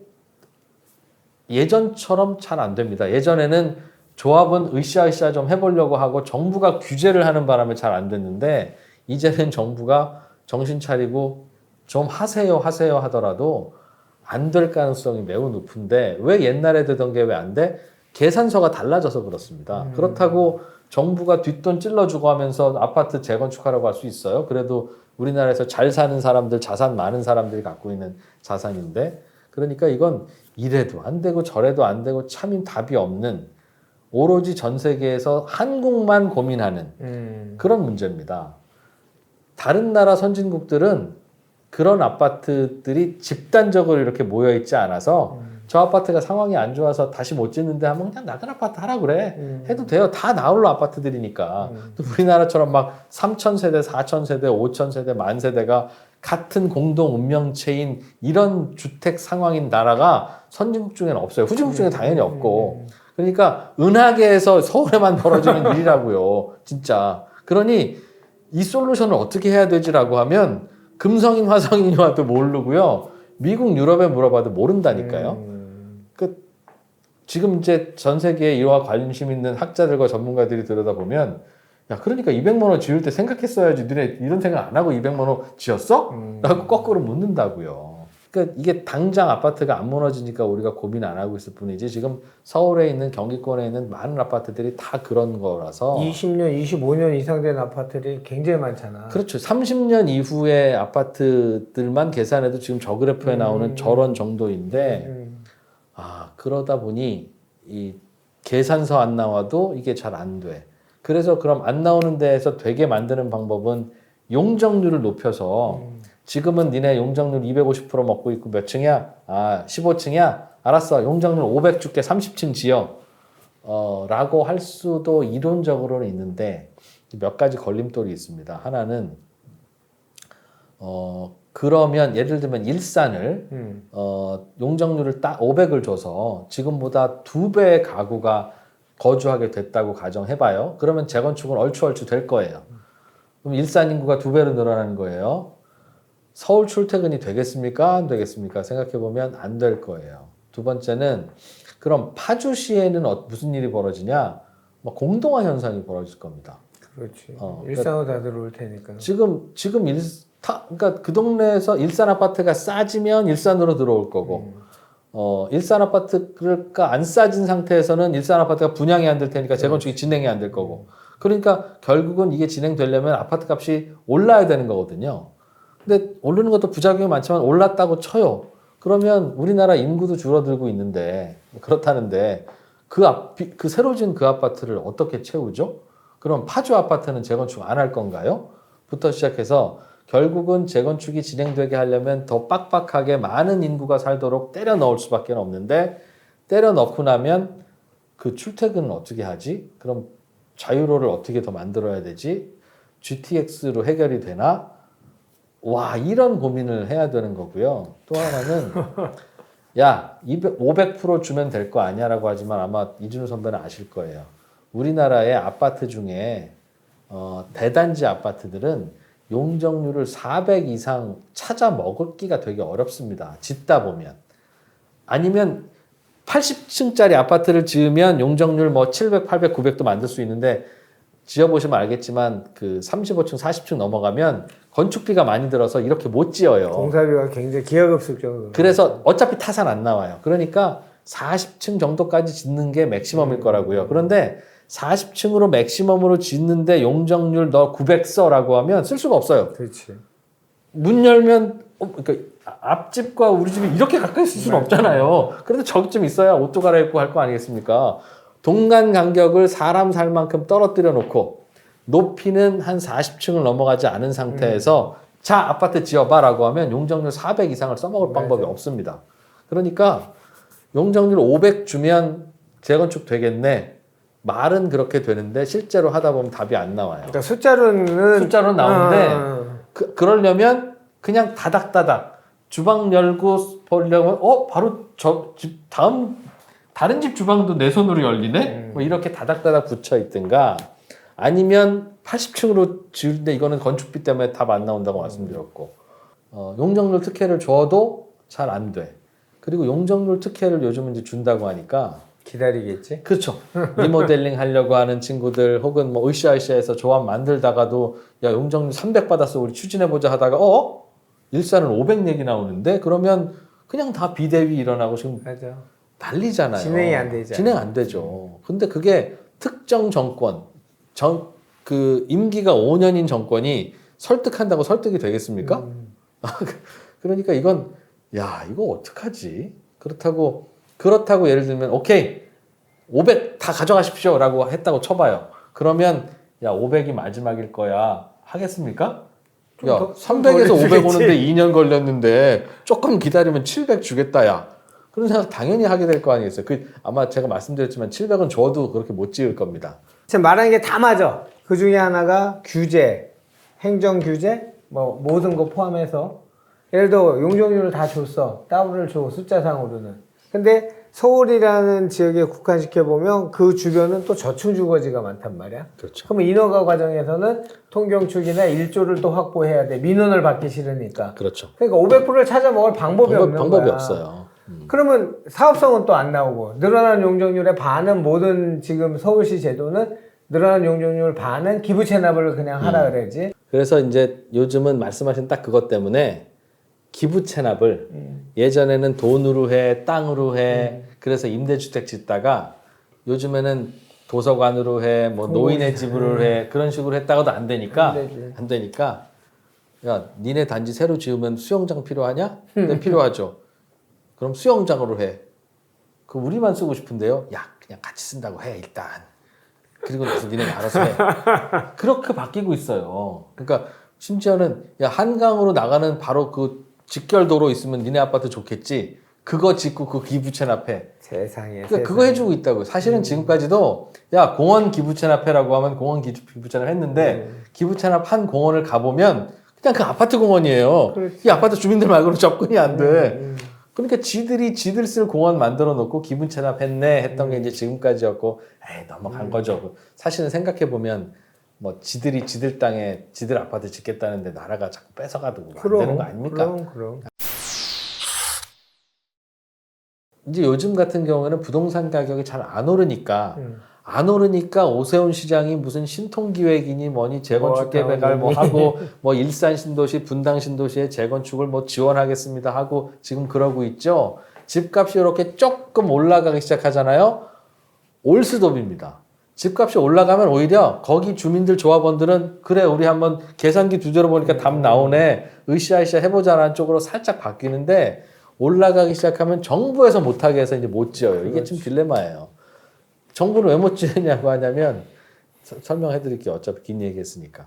예전처럼 잘 안 됩니다. 예전에는 조합은 으쌰으쌰 좀 해보려고 하고 정부가 규제를 하는 바람에 잘 안 됐는데 이제는 정부가 정신 차리고 좀 하세요 하더라도 안 될 가능성이 매우 높은데 왜 옛날에 되던 게 왜 안 돼? 계산서가 달라져서 그렇습니다. 그렇다고 정부가 뒷돈 찔러주고 하면서 아파트 재건축하라고 할 수 있어요. 그래도 우리나라에서 잘 사는 사람들, 자산 많은 사람들이 갖고 있는 자산인데 그러니까 이건 이래도 안 되고 저래도 안 되고 참 답이 없는 오로지 전 세계에서 한국만 고민하는 그런 문제입니다. 다른 나라 선진국들은 그런 아파트들이 집단적으로 이렇게 모여있지 않아서 저 아파트가 상황이 안 좋아서 다시 못 짓는데 하면 그냥 낡은 아파트 하라 그래. 해도 돼요. 다 나홀로 아파트들이니까. 또 우리나라처럼 막 3,000세대, 4,000세대, 5,000세대, 10,000세대가 같은 공동 운명체인 이런 주택 상황인 나라가 선진국 중에는 없어요. 후진국 중에 당연히 없고. 그러니까 은하계에서 서울에만 벌어지는 일이라고요. 진짜. 그러니 이 솔루션을 어떻게 해야 되지라고 하면 금성인 화성인이 와도 모르고요. 미국 유럽에 물어봐도 모른다니까요. 지금 이제 전 세계에 이와 관심 있는 학자들과 전문가들이 들여다보면 야 그러니까 200만 원 지을 때 생각했어야지 너네 이런 생각 안 하고 200만 원 지었어? 라고 거꾸로 묻는다고요. 그러니까 이게 당장 아파트가 안 무너지니까 우리가 고민 안 하고 있을 뿐이지 지금 서울에 있는 경기권에 있는 많은 아파트들이 다 그런 거라서 20년, 25년 이상 된 아파트들이 굉장히 많잖아. 그렇죠. 30년 이후의 아파트들만 계산해도 지금 저 그래프에 나오는 저런 정도인데 그러다 보니 이 계산서 안 나와도 이게 잘 안 돼. 그래서 그럼 안 나오는 데에서 되게 만드는 방법은 용적률을 높여서 지금은 니네 용적률 250% 먹고 있고 몇 층이야? 15층이야? 알았어. 용적률 500 줄게 30층 지어. 라고 할 수도 이론적으로는 있는데 몇 가지 걸림돌이 있습니다. 하나는 그러면 예를 들면 일산을 용적률을 딱 500을 줘서 지금보다 2배의 가구가 거주하게 됐다고 가정해봐요. 그러면 재건축은 얼추 될 거예요. 그럼 일산 인구가 2배로 늘어나는 거예요. 서울 출퇴근이 되겠습니까? 안 되겠습니까? 생각해 보면 안 될 거예요. 두 번째는 그럼 파주시에는 무슨 일이 벌어지냐? 뭐 공동화 현상이 벌어질 겁니다. 그렇지. 그러니까 일산으로 다 들어올 테니까. 지금 그러니까 그 동네에서 일산 아파트가 싸지면 일산으로 들어올 거고, 일산 아파트가 안 싸진 상태에서는 일산 아파트가 분양이 안 될 테니까 재건축이 진행이 안 될 거고. 그러니까 결국은 이게 진행되려면 아파트 값이 올라야 되는 거거든요. 근데 오르는 것도 부작용이 많지만 올랐다고 쳐요. 그러면 우리나라 인구도 줄어들고 있는데, 그렇다는데, 그 새로 지은 그 아파트를 어떻게 채우죠? 그럼 파주 아파트는 재건축 안 할 건가요? 부터 시작해서 결국은 재건축이 진행되게 하려면 더 빡빡하게 많은 인구가 살도록 때려 넣을 수밖에 없는데, 때려 넣고 나면 그 출퇴근은 어떻게 하지? 그럼 자유로를 어떻게 더 만들어야 되지? GTX로 해결이 되나? 와, 이런 고민을 해야 되는 거고요. 또 하나는 야, 500% 주면 될 거 아니야라고 하지만 아마 이준우 선배는 아실 거예요. 우리나라의 아파트 중에 대단지 아파트들은 용적률을 400 이상 찾아 먹기가 되게 어렵습니다. 짓다 보면. 아니면 80층짜리 아파트를 지으면 용적률 뭐 700, 800, 900도 만들 수 있는데 지어보시면 알겠지만 그 35층, 40층 넘어가면 건축비가 많이 들어서 이렇게 못 지어요. 공사비가 굉장히 기하급수적으로. 그래서 어차피 타산 안 나와요. 그러니까 40층 정도까지 짓는 게 맥시멈일 거라고요. 그런데 40층으로 맥시멈으로 짓는데 용적률 너 900 써라고 하면 쓸 수가 없어요. 그렇지. 문 열면 그러니까 앞집과 우리 집이 이렇게 가까이 있을 수는 없잖아요. 그래도 저기쯤 있어야 옷도 갈아입고 할 거 아니겠습니까? 동간 간격을 사람 살 만큼 떨어뜨려 놓고 높이는 한 40층을 넘어가지 않은 상태에서 자 아파트 지어봐라고 하면 용적률 400 이상을 써먹을 방법이 없습니다. 그러니까 용적률 500 주면 재건축 되겠네. 말은 그렇게 되는데 실제로 하다 보면 답이 안 나와요. 그러니까 숫자로는 나오는데 그러려면 그냥 다닥다닥 주방 열고 보려면 바로 저 집 다른 집 주방도 내 손으로 열리네? 뭐 이렇게 다닥다닥 붙여 있든가 아니면 80층으로 지을 때 이거는 건축비 때문에 답 안 나온다고 말씀드렸고 용적률 특혜를 줘도 잘 안 돼. 그리고 용적률 특혜를 요즘은 이제 준다고 하니까 기다리겠지. 그렇죠. 리모델링 하려고 하는 친구들 혹은 뭐 으쌰으쌰해서 조합 만들다가도 야 용적률 300 받았어 우리 추진해보자 하다가 일산은 500 얘기 나오는데 그러면 그냥 다 비대위 일어나고 지금 맞아. 난리잖아요. 진행이 안 되잖아요. 진행 안 되죠. 근데 그게 특정 정권, 그 임기가 5년인 정권이 설득한다고 설득이 되겠습니까? 그러니까 이건 야 이거 어떡하지? 그렇다고 예를 들면 오케이 500 다 가져가십시오라고 했다고 쳐봐요. 그러면 야 500이 마지막일 거야 하겠습니까? 야 300에서 500 오는데 2년 걸렸는데 조금 기다리면 700 주겠다 야. 그런 생각 당연히 하게 될 거 아니겠어요. 아마 제가 말씀드렸지만 700은 줘도 그렇게 못 지을 겁니다. 지금 말하는 게 다 맞아. 그 중에 하나가 규제, 행정 규제, 뭐 모든 거 포함해서 예를 들어 용적률을 다 줬어. 따블을 줘 숫자상으로는. 근데 서울이라는 지역에 국한시켜 보면 그 주변은 또 저층 주거지가 많단 말이야. 그렇죠. 그러면 인허가 과정에서는 통경축이나 일조를 또 확보해야 돼. 민원을 받기 싫으니까. 그렇죠. 그러니까 500%를 찾아 먹을 방법이 없는 방법이 거야. 없어요. 그러면 사업성은 또 안 나오고 늘어난 용적률의 반은 모든 지금 서울시 제도는 늘어난 용적률 반은 기부 체납을 그냥 하라 그래야지. 그래서 이제 요즘은 말씀하신 딱 그것 때문에 기부 체납을 예전에는 돈으로 해, 땅으로 해, 그래서 임대주택 짓다가 요즘에는 도서관으로 해, 뭐 노인의 집으로 해 그런 식으로 했다가도 안 되니까 야 니네 단지 새로 지으면 수영장 필요하냐? 네 필요하죠. 그럼 수영장으로 해. 그 우리만 쓰고 싶은데요. 야 그냥 같이 쓴다고 해 일단. 그리고 나서 니네 알아서 해. 그렇게 바뀌고 있어요. 그러니까 심지어는 야 한강으로 나가는 바로 그 직결도로 있으면 니네 아파트 좋겠지. 그거 짓고 그 기부 체납해. 세상에. 그러니까 그거 해주고 있다고요. 사실은 지금까지도 야 공원 기부 체납해라고 하면 공원 기부 체납 했는데 기부 체납한 공원을 가보면 그냥 그 아파트 공원이에요. 그렇지. 이 아파트 주민들 말고는 접근이 안 돼. 그러니까 지들 쓸 공원 만들어 놓고 기분 체납했네 했던 게 이제 지금까지였고 에이 넘어간 거죠. 사실은 생각해 보면 뭐 지들 땅에 지들 아파트 짓겠다는데 나라가 자꾸 뺏어가도 안 되는 거 아닙니까? 그럼. 이제 요즘 같은 경우에는 부동산 가격이 잘 안 오르니까 오세훈 시장이 무슨 신통기획이니 뭐니 재건축 계획을 뭐 하고 뭐 일산 신도시 분당 신도시의 재건축을 뭐 지원하겠습니다 하고 지금 그러고 있죠. 집값이 이렇게 조금 올라가기 시작하잖아요. 올스톱입니다. 집값이 올라가면 오히려 거기 주민들 조합원들은 그래 우리 한번 계산기 두드려 보니까 답 나오네 으쌰으쌰 해보자라는 쪽으로 살짝 바뀌는데 올라가기 시작하면 정부에서 못하게 해서 이제 못 지어요. 이게 좀 딜레마예요. 정부는 왜 못 지느냐고 하냐면 설명해 드릴게요. 어차피 긴 얘기했으니까.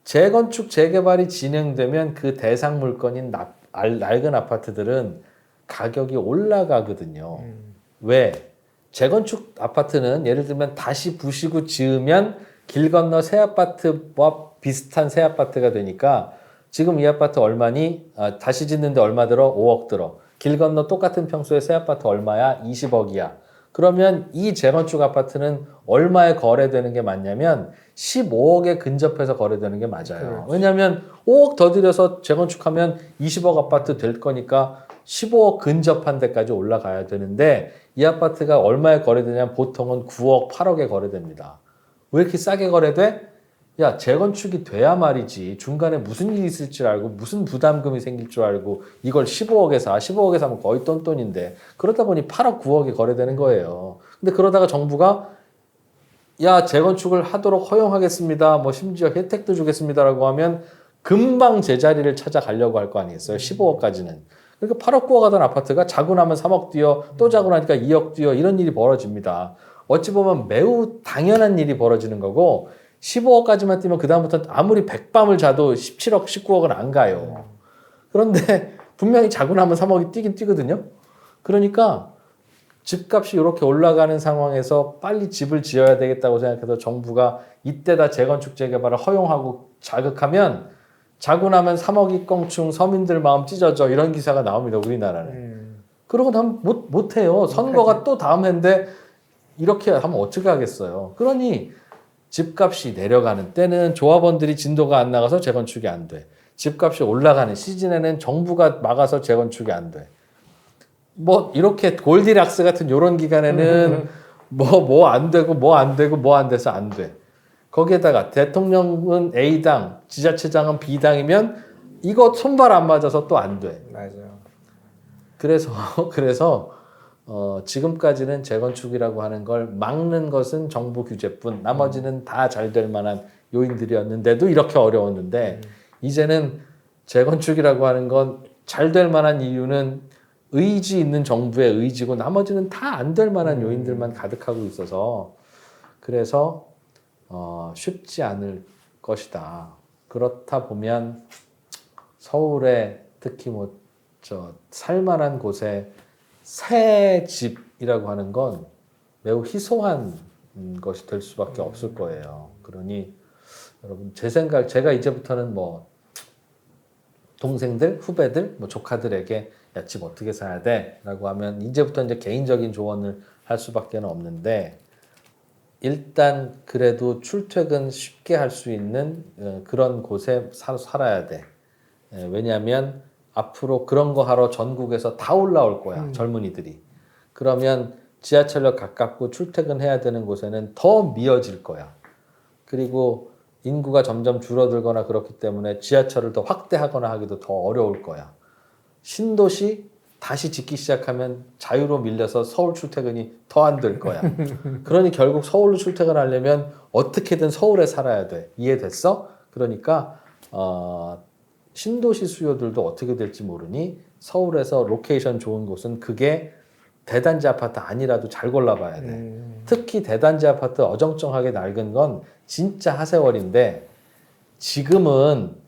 재건축 재개발이 진행되면 그 대상 물건인 낡은 아파트들은 가격이 올라가거든요. 왜? 재건축 아파트는 예를 들면 다시 부시고 지으면 길 건너 새 아파트와 비슷한 새 아파트가 되니까 지금 이 아파트 얼마니? 다시 짓는데 얼마 들어? 5억 들어. 길 건너 똑같은 평수의 새 아파트 얼마야? 20억이야. 그러면 이 재건축 아파트는 얼마에 거래되는 게 맞냐면 15억에 근접해서 거래되는 게 맞아요. 왜냐하면 5억 더 들여서 재건축하면 20억 아파트 될 거니까 15억 근접한 데까지 올라가야 되는데 이 아파트가 얼마에 거래되냐면 보통은 9억, 8억에 거래됩니다. 왜 이렇게 싸게 거래돼? 야, 재건축이 돼야 말이지. 중간에 무슨 일이 있을 줄 알고 무슨 부담금이 생길 줄 알고 이걸 15억에 사. 15억에 사면 거의 똔똔인데 그러다 보니 8억, 9억에 거래되는 거예요. 근데 그러다가 정부가 야, 재건축을 하도록 허용하겠습니다. 뭐 심지어 혜택도 주겠습니다라고 하면 금방 제자리를 찾아가려고 할 거 아니겠어요? 15억까지는. 그러니까 8억 9억 하던 아파트가 자고 나면 3억 뛰어, 또 자고 나니까 2억 뛰어 이런 일이 벌어집니다. 어찌 보면 매우 당연한 일이 벌어지는 거고 15억까지만 뛰면 그 다음부터 아무리 백밤을 자도 17억, 19억은 안 가요. 그런데 분명히 자고 나면 3억이 뛰긴 뛰거든요. 그러니까 집값이 이렇게 올라가는 상황에서 빨리 집을 지어야 되겠다고 생각해서 정부가 이때다 재건축 재개발을 허용하고 자극하면 자고 나면 3억이 껑충 서민들 마음 찢어져 이런 기사가 나옵니다. 우리나라는. 그러고 나면 못해요. 선거가 또 다음 해인데 이렇게 하면 어떻게 하겠어요. 그러니 집값이 내려가는 때는 조합원들이 진도가 안 나가서 재건축이 안 돼. 집값이 올라가는 시즌에는 정부가 막아서 재건축이 안 돼. 뭐 이렇게 골디락스 같은 이런 기간에는 뭐 안 되고 뭐 안 되고 뭐 안 돼서 안 돼. 거기에다가 대통령은 A당, 지자체장은 B당이면 이거 손발 안 맞아서 또 안 돼. 맞아요. 그래서 지금까지는 재건축이라고 하는 걸 막는 것은 정부 규제뿐 나머지는 다 잘 될 만한 요인들이었는데도 이렇게 어려웠는데 이제는 재건축이라고 하는 건 잘 될 만한 이유는 의지 있는 정부의 의지고 나머지는 다 안 될 만한 요인들만 가득하고 있어서 그래서 쉽지 않을 것이다. 그렇다 보면 서울에 특히 뭐 살만한 곳에 새 집이라고 하는 건 매우 희소한 것이 될 수밖에 없을 거예요. 그러니 여러분 제가 이제부터는 뭐 동생들, 후배들, 뭐 조카들에게 야, 집 어떻게 사야 돼? 라고 하면 이제부터 이제 개인적인 조언을 할 수밖에 없는데 일단 그래도 출퇴근 쉽게 할 수 있는 그런 곳에 살아야 돼. 왜냐하면 앞으로 그런 거 하러 전국에서 다 올라올 거야. 젊은이들이. 그러면 지하철역 가깝고 출퇴근해야 되는 곳에는 더 미어질 거야. 그리고 인구가 점점 줄어들거나 그렇기 때문에 지하철을 더 확대하거나 하기도 더 어려울 거야. 신도시 다시 짓기 시작하면 자유로 밀려서 서울 출퇴근이 더 안 될 거야. 그러니 결국 서울로 출퇴근하려면 어떻게든 서울에 살아야 돼. 이해됐어? 그러니까 신도시 수요들도 어떻게 될지 모르니 서울에서 로케이션 좋은 곳은 그게 대단지 아파트 아니라도 잘 골라봐야 돼. 특히 대단지 아파트 어정쩡하게 낡은 건 진짜 하세월인데 지금은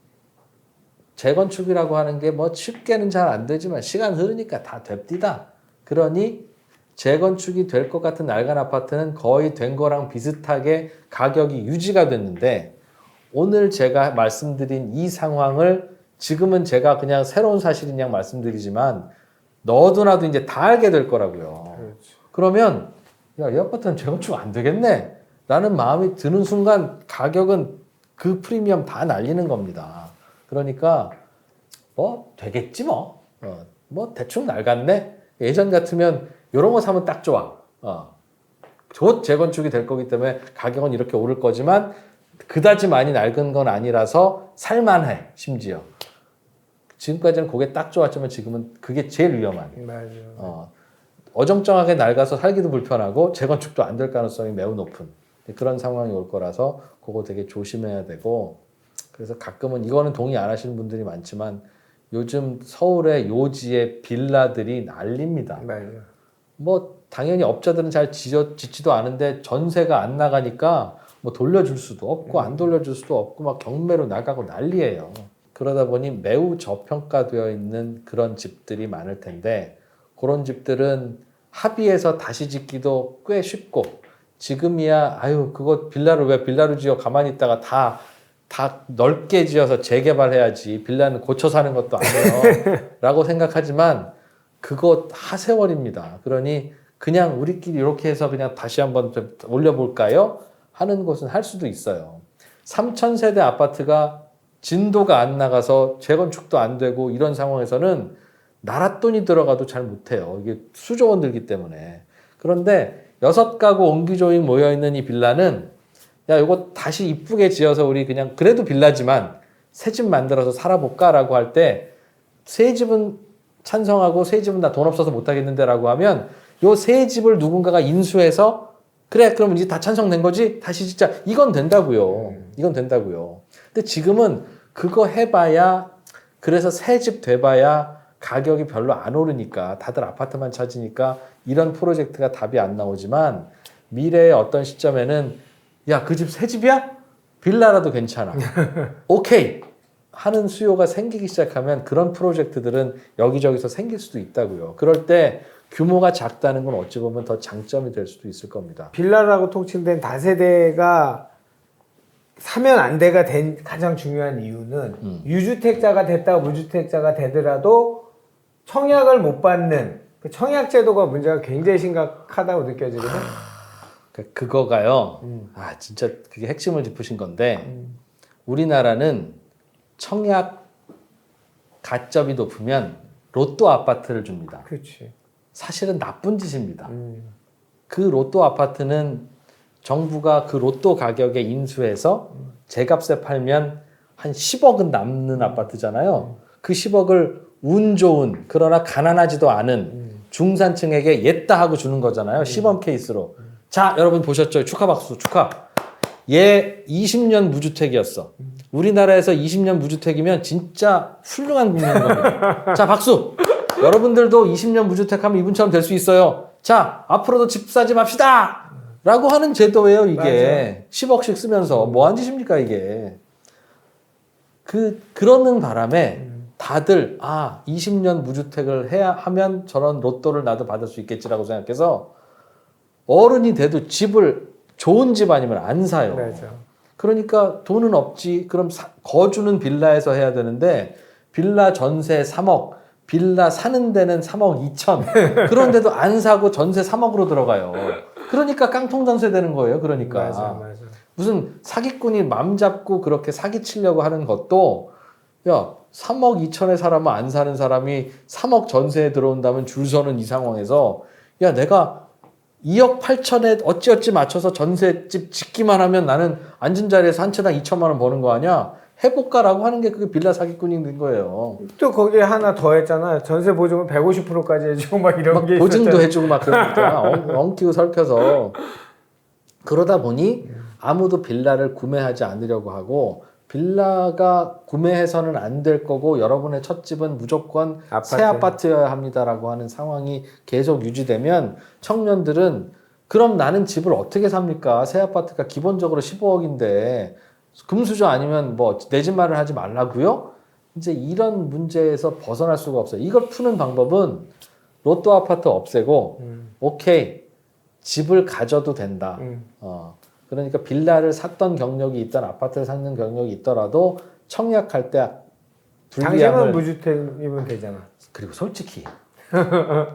재건축이라고 하는 게 뭐 쉽게는 잘 안 되지만 시간 흐르니까 다 됩디다. 그러니 재건축이 될 것 같은 낡은 아파트는 거의 된 거랑 비슷하게 가격이 유지가 됐는데 오늘 제가 말씀드린 이 상황을 지금은 제가 그냥 새로운 사실인 양 말씀드리지만 너도 나도 이제 다 알게 될 거라고요. 그렇지. 그러면 야, 이 아파트는 재건축 안 되겠네 라는 마음이 드는 순간 가격은 그 프리미엄 다 날리는 겁니다. 그러니까 뭐 되겠지 뭐. 뭐 대충 낡았네. 예전 같으면 이런 거 사면 딱 좋아. 곧 재건축이 될 거기 때문에 가격은 이렇게 오를 거지만 그다지 많이 낡은 건 아니라서 살만해. 심지어. 지금까지는 그게 딱 좋았지만 지금은 그게 제일 위험한. 맞아요. 어정쩡하게 낡아서 살기도 불편하고 재건축도 안 될 가능성이 매우 높은 그런 상황이 올 거라서 그거 되게 조심해야 되고 그래서 가끔은 이거는 동의 안 하시는 분들이 많지만 요즘 서울의 요지의 빌라들이 난립니다. 맞아요. 뭐 당연히 업자들은 잘 짓지도 않은데 전세가 안 나가니까 뭐 돌려줄 수도 없고 안 돌려줄 수도 없고 막 경매로 나가고 난리예요. 그러다 보니 매우 저평가되어 있는 그런 집들이 많을 텐데 그런 집들은 합의해서 다시 짓기도 꽤 쉽고 지금이야 아유 그거 빌라를 왜 빌라로 지어 가만히 있다가 다 넓게 지어서 재개발해야지 빌라는 고쳐 사는 것도 아니에요 라고 생각하지만 그거 하세월입니다. 그러니 그냥 우리끼리 이렇게 해서 그냥 다시 한번 좀 올려볼까요? 하는 곳은 할 수도 있어요. 3,000세대 아파트가 진도가 안 나가서 재건축도 안 되고 이런 상황에서는 나라 돈이 들어가도 잘 못해요. 이게 수조 원 들기 때문에. 그런데 6가구 옹기종이 모여있는 이 빌라는 야 이거 다시 이쁘게 지어서 우리 그냥 그래도 빌라지만 새 집 만들어서 살아볼까라고 할 때 새 집은 찬성하고 새 집은 나 돈 없어서 못하겠는데 라고 하면 요 새 집을 누군가가 인수해서 그래 그럼 이제 다 찬성된 거지? 다시 진짜 이건 된다고요. 이건 된다고요. 근데 지금은 그거 해봐야 그래서 새 집 돼봐야 가격이 별로 안 오르니까 다들 아파트만 찾으니까 이런 프로젝트가 답이 안 나오지만 미래의 어떤 시점에는 야 그 집 새 집이야? 빌라라도 괜찮아. 오케이 하는 수요가 생기기 시작하면 그런 프로젝트들은 여기저기서 생길 수도 있다고요. 그럴 때 규모가 작다는 건 어찌 보면 더 장점이 될 수도 있을 겁니다. 빌라라고 통칭된 다세대가 사면 안 돼가 된 가장 중요한 이유는 유주택자가 됐다가 무주택자가 되더라도 청약을 못 받는 그 청약 제도가 문제가 굉장히 심각하다고 느껴지거든요. 그거가요. 아 진짜 그게 핵심을 짚으신 건데 우리나라는 청약 가점이 높으면 로또 아파트를 줍니다. 그렇지. 사실은 나쁜 짓입니다. 그 로또 아파트는 정부가 그 로또 가격에 인수해서 제값에 팔면 한 10억은 남는 아파트잖아요. 그 10억을 운 좋은 그러나 가난하지도 않은 중산층에게 옛다 하고 주는 거잖아요. 시범 케이스로. 자 여러분 보셨죠? 축하 박수 축하. 얘 20년 무주택이었어. 우리나라에서 20년 무주택이면 진짜 훌륭한 국민인 겁니다. 자 박수. 여러분들도 20년 무주택하면 이분처럼 될 수 있어요. 자 앞으로도 집 사지 맙시다 라고 하는 제도예요 이게. 맞아. 10억씩 쓰면서 뭐한 짓입니까 이게. 그러는 바람에 다들 20년 무주택을 해야 하면 저런 로또를 나도 받을 수 있겠지라고 생각해서 어른이 돼도 집을 좋은 집 아니면 안 사요. 맞아. 그러니까 돈은 없지. 그럼 거주는 빌라에서 해야 되는데 빌라 전세 3억, 빌라 사는 데는 3억 2천. 그런데도 안 사고 전세 3억으로 들어가요. 그러니까 깡통 전세 되는 거예요. 그러니까 맞아. 무슨 사기꾼이 맘 잡고 그렇게 사기치려고 하는 것도 야 3억 2천에 사람은 안 사는 사람이 3억 전세에 들어온다면 줄 서는 이 상황에서 야 내가 2억 8천에 어찌어찌 맞춰서 전세집 짓기만 하면 나는 앉은 자리에서 한 채당 2천만 원 버는 거 아니야? 해볼까라고 하는 게 그게 빌라 사기꾼이 된 거예요. 또 거기에 하나 더 했잖아. 전세 보증은 150%까지 해주고 막 이런 막 게 보증도 있었잖아. 해주고 막 그러니까 엉키고 설켜서 그러다 보니 아무도 빌라를 구매하지 않으려고 하고 빌라가 구매해서는 안 될 거고 여러분의 첫 집은 무조건 새 아파트여야 합니다라고 하는 상황이 계속 유지되면 청년들은 그럼 나는 집을 어떻게 삽니까? 새 아파트가 기본적으로 15억인데 금수저 아니면 뭐 내 집 마련을 하지 말라고요? 이제 이런 문제에서 벗어날 수가 없어요. 이걸 푸는 방법은 로또 아파트 없애고 오케이 집을 가져도 된다. 그러니까 빌라를 샀던 경력이 있던 아파트를 샀는 경력이 있더라도 청약할 때 당신은 무주택이면 되잖아. 그리고 솔직히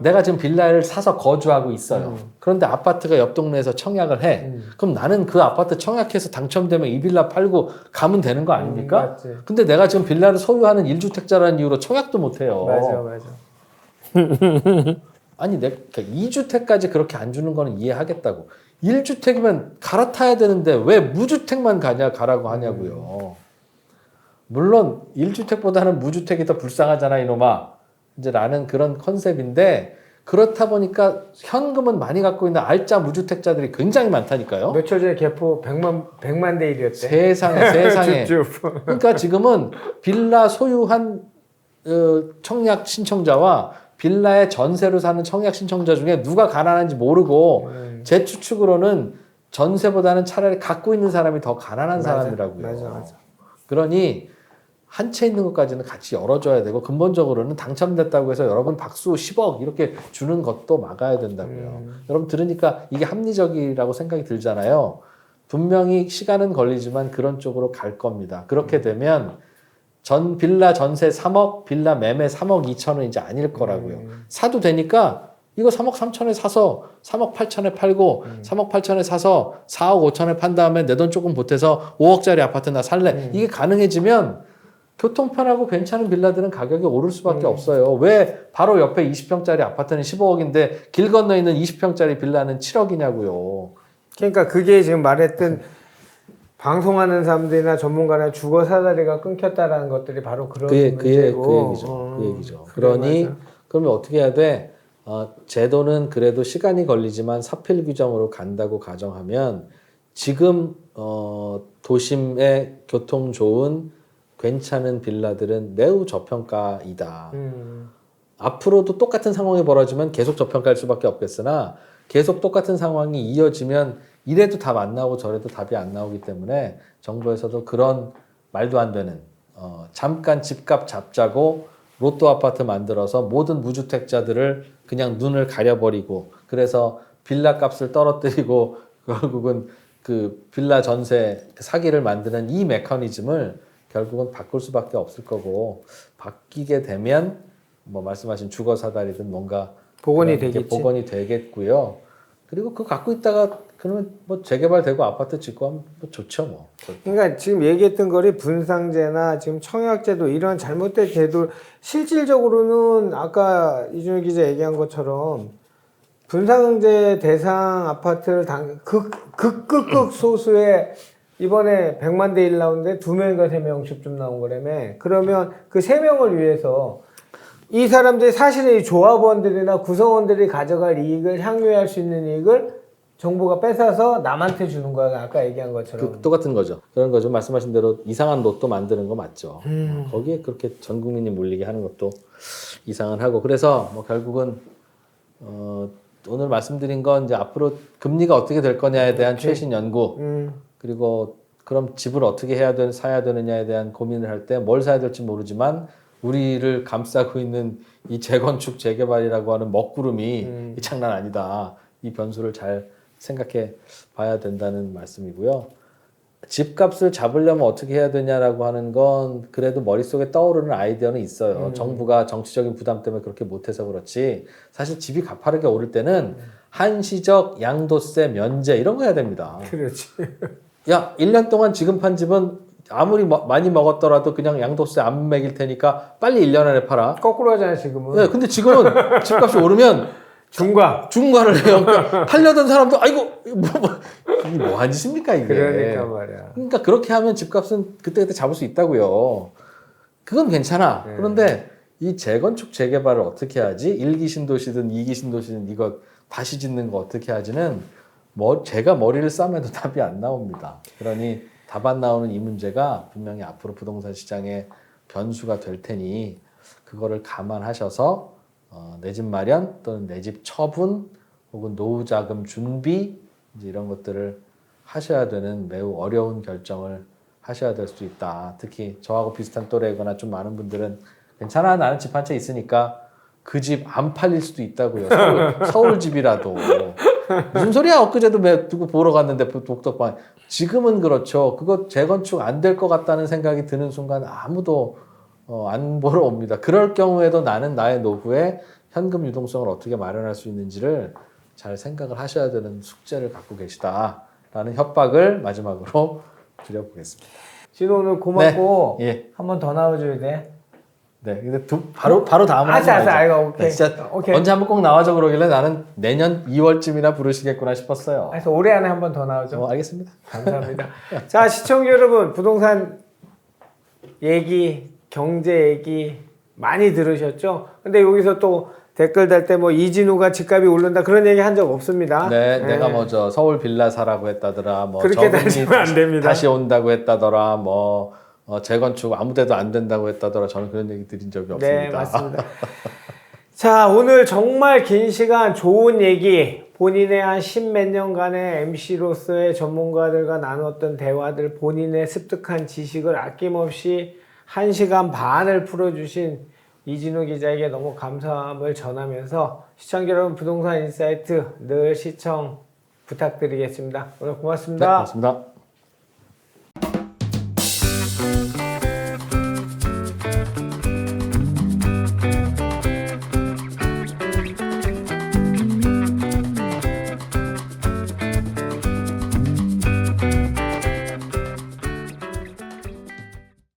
내가 지금 빌라를 사서 거주하고 있어요. 그런데 아파트가 옆 동네에서 청약을 해. 그럼 나는 그 아파트 청약해서 당첨되면 이 빌라 팔고 가면 되는 거 아닙니까? 맞지. 근데 내가 지금 빌라를 소유하는 1주택자라는 이유로 청약도 못 해요. 맞아. 아니, 그러니까 2주택까지 그렇게 안 주는 거는 이해하겠다고. 1주택이면 갈아타야 되는데 왜 무주택만 가라고 하냐고요. 물론 1주택보다는 무주택이 더 불쌍하잖아, 이놈아. 이제 라는 그런 컨셉인데, 그렇다 보니까 현금은 많이 갖고 있는 알짜 무주택자들이 굉장히 많다니까요. 며칠 전에 개포 100만 대 1이었대. 세상에. 줍줍. 그러니까 지금은 빌라 소유한 청약 신청자와 빌라에 전세로 사는 청약 신청자 중에 누가 가난한지 모르고 제 추측으로는 전세보다는 차라리 갖고 있는 사람이 더 가난한 사람이라고요. 맞아. 그러니 한 채 있는 것까지는 같이 열어줘야 되고, 근본적으로는 당첨됐다고 해서 여러분 박수 10억 이렇게 주는 것도 막아야 된다고요. 여러분 들으니까 이게 합리적이라고 생각이 들잖아요. 분명히 시간은 걸리지만 그런 쪽으로 갈 겁니다. 그렇게 되면 빌라 전세 3억, 빌라 매매 3억 2천은 이제 아닐 거라고요. 사도 되니까 이거 3억 3천에 사서 3억 8천에 팔고 3억 8천에 사서 4억 5천에 판 다음에 내 돈 조금 보태서 5억짜리 아파트 나 살래. 이게 가능해지면 교통편하고 괜찮은 빌라들은 가격이 오를 수밖에 없어요. 왜 바로 옆에 20평짜리 아파트는 15억인데 길 건너 있는 20평짜리 빌라는 7억이냐고요. 그러니까 그게 지금 말했던 방송하는 사람들이나 전문가나 주거 사다리가 끊겼다라는 것들이 바로 그런 문제고. 그 얘기죠. 그러니 맞아. 그러면 어떻게 해야 돼? 제도는 그래도 시간이 걸리지만 사필 규정으로 간다고 가정하면 지금 도심에 교통 좋은 괜찮은 빌라들은 매우 저평가이다. 앞으로도 똑같은 상황이 벌어지면 계속 저평가일 수밖에 없겠으나 계속 똑같은 상황이 이어지면 이래도 답 안 나오고 저래도 답이 안 나오기 때문에 정부에서도 그런 말도 안 되는 잠깐 집값 잡자고 로또 아파트 만들어서 모든 무주택자들을 그냥 눈을 가려버리고, 그래서 빌라 값을 떨어뜨리고 결국은 그 빌라 전세 사기를 만드는 이 메커니즘을 결국은 바꿀 수밖에 없을 거고, 바뀌게 되면 뭐 말씀하신 주거 사다리든 뭔가 복원이 되겠지. 복원이 되겠고요. 그리고 그거 갖고 있다가 그러면 뭐 재개발되고 아파트 짓고 하면 뭐 좋죠 뭐. 그러니까 지금 얘기했던 거리 분상제나 지금 청약제도 이런 잘못된 제도 실질적으로는 아까 이준혁 기자 얘기한 것처럼 분상제 대상 아파트를 극 소수의 이번에 100만 대 1 나오는데 2명인가 3명씩 좀 나온 거라며. 그러면 그 3명을 위해서 이 사람들이 사실은 이 조합원들이나 구성원들이 가져갈 이익을 향유할 수 있는 이익을 정부가 뺏어서 남한테 주는 거야. 아까 얘기한 것처럼. 똑같은 거죠. 그런 거죠. 말씀하신 대로 이상한 로또 만드는 거 맞죠. 거기에 그렇게 전 국민이 몰리게 하는 것도 이상은 하고. 그래서 뭐 결국은 오늘 말씀드린 건 이제 앞으로 금리가 어떻게 될 거냐에 대한 최신 연구, 그리고 그럼 집을 어떻게 사야 되느냐에 대한 고민을 할 때 뭘 사야 될지 모르지만 우리를 감싸고 있는 이 재건축 재개발이라고 하는 먹구름이 이 장난 아니다. 이 변수를 잘 생각해 봐야 된다는 말씀이고요. 집값을 잡으려면 어떻게 해야 되냐라고 하는 건 그래도 머릿속에 떠오르는 아이디어는 있어요. 정부가 정치적인 부담 때문에 그렇게 못해서 그렇지, 사실 집이 가파르게 오를 때는 한시적 양도세 면제 이런 거 해야 됩니다. 그렇지. 야, 1년 동안 지금 판 집은 아무리 많이 먹었더라도 그냥 양도세 안 매길 테니까 빨리 1년 안에 팔아. 거꾸로 하잖아 지금은. 네, 근데 지금은 집값이 오르면 중과를 해요. 그러니까 팔려던 사람도 아이고 이게 뭐 하는 짓입니까 이게. 그러니까 말이야. 그러니까 그렇게 하면 집값은 그때그때 잡을 수 있다고요. 그건 괜찮아. 네. 그런데 이 재건축 재개발을 어떻게 하지? 1기 신도시든 2기 신도시든 이거 다시 짓는 거 어떻게 하지는 제가 머리를 싸매도 답이 안 나옵니다. 그러니 답 안 나오는 이 문제가 분명히 앞으로 부동산 시장의 변수가 될 테니 그거를 감안하셔서 내 집 마련 또는 내 집 처분 혹은 노후 자금 준비 이제 이런 것들을 하셔야 되는 매우 어려운 결정을 하셔야 될 수 있다. 특히 저하고 비슷한 또래거나 좀 많은 분들은 괜찮아, 나는 집 한 채 있으니까 그 집 안 팔릴 수도 있다고요. 서울 집이라도. 무슨 소리야? 엊그제도 누구 보러 갔는데 독덕방. 지금은 그렇죠. 그거 재건축 안 될 것 같다는 생각이 드는 순간 아무도 안 보러 옵니다. 그럴 경우에도 나는 나의 노후에 현금 유동성을 어떻게 마련할 수 있는지를 잘 생각을 하셔야 되는 숙제를 갖고 계시다라는 협박을 마지막으로 드려보겠습니다. 진호 오늘 고맙고 네, 예. 한 번 더 나와줘야 돼. 네, 근데 바로 다음으로 알았어, 하지 말자. 알았어, 오케이. 네, 진짜 오케이. 언제 한번 꼭 나와줘 그러길래 나는 내년 2월쯤이나 부르시겠구나 싶었어요. 그래서 올해 안에 한 번 더 나오죠. 알겠습니다. 감사합니다. 자, 시청자 여러분, 부동산 얘기, 경제 얘기 많이 들으셨죠? 근데 여기서 또 댓글 달 때 뭐 이진우가 집값이 오른다 그런 얘기 한 적 없습니다. 네, 네. 내가 뭐 저 서울 빌라 사라고 했다더라, 뭐 그렇게 저금리 달리면 안 됩니다. 다시 온다고 했다더라, 뭐 재건축 아무데도 안 된다고 했다더라. 저는 그런 얘기 드린 적이 없습니다. 네, 맞습니다. 자, 오늘 정말 긴 시간 좋은 얘기, 본인의 한 십몇 년간의 MC로서의 전문가들과 나눴던 대화들, 본인의 습득한 지식을 아낌없이 1시간 반을 풀어주신 이진우 기자에게 너무 감사함을 전하면서 시청자 여러분 부동산 인사이트 늘 시청 부탁드리겠습니다. 오늘 네, 고맙습니다. 고맙습니다.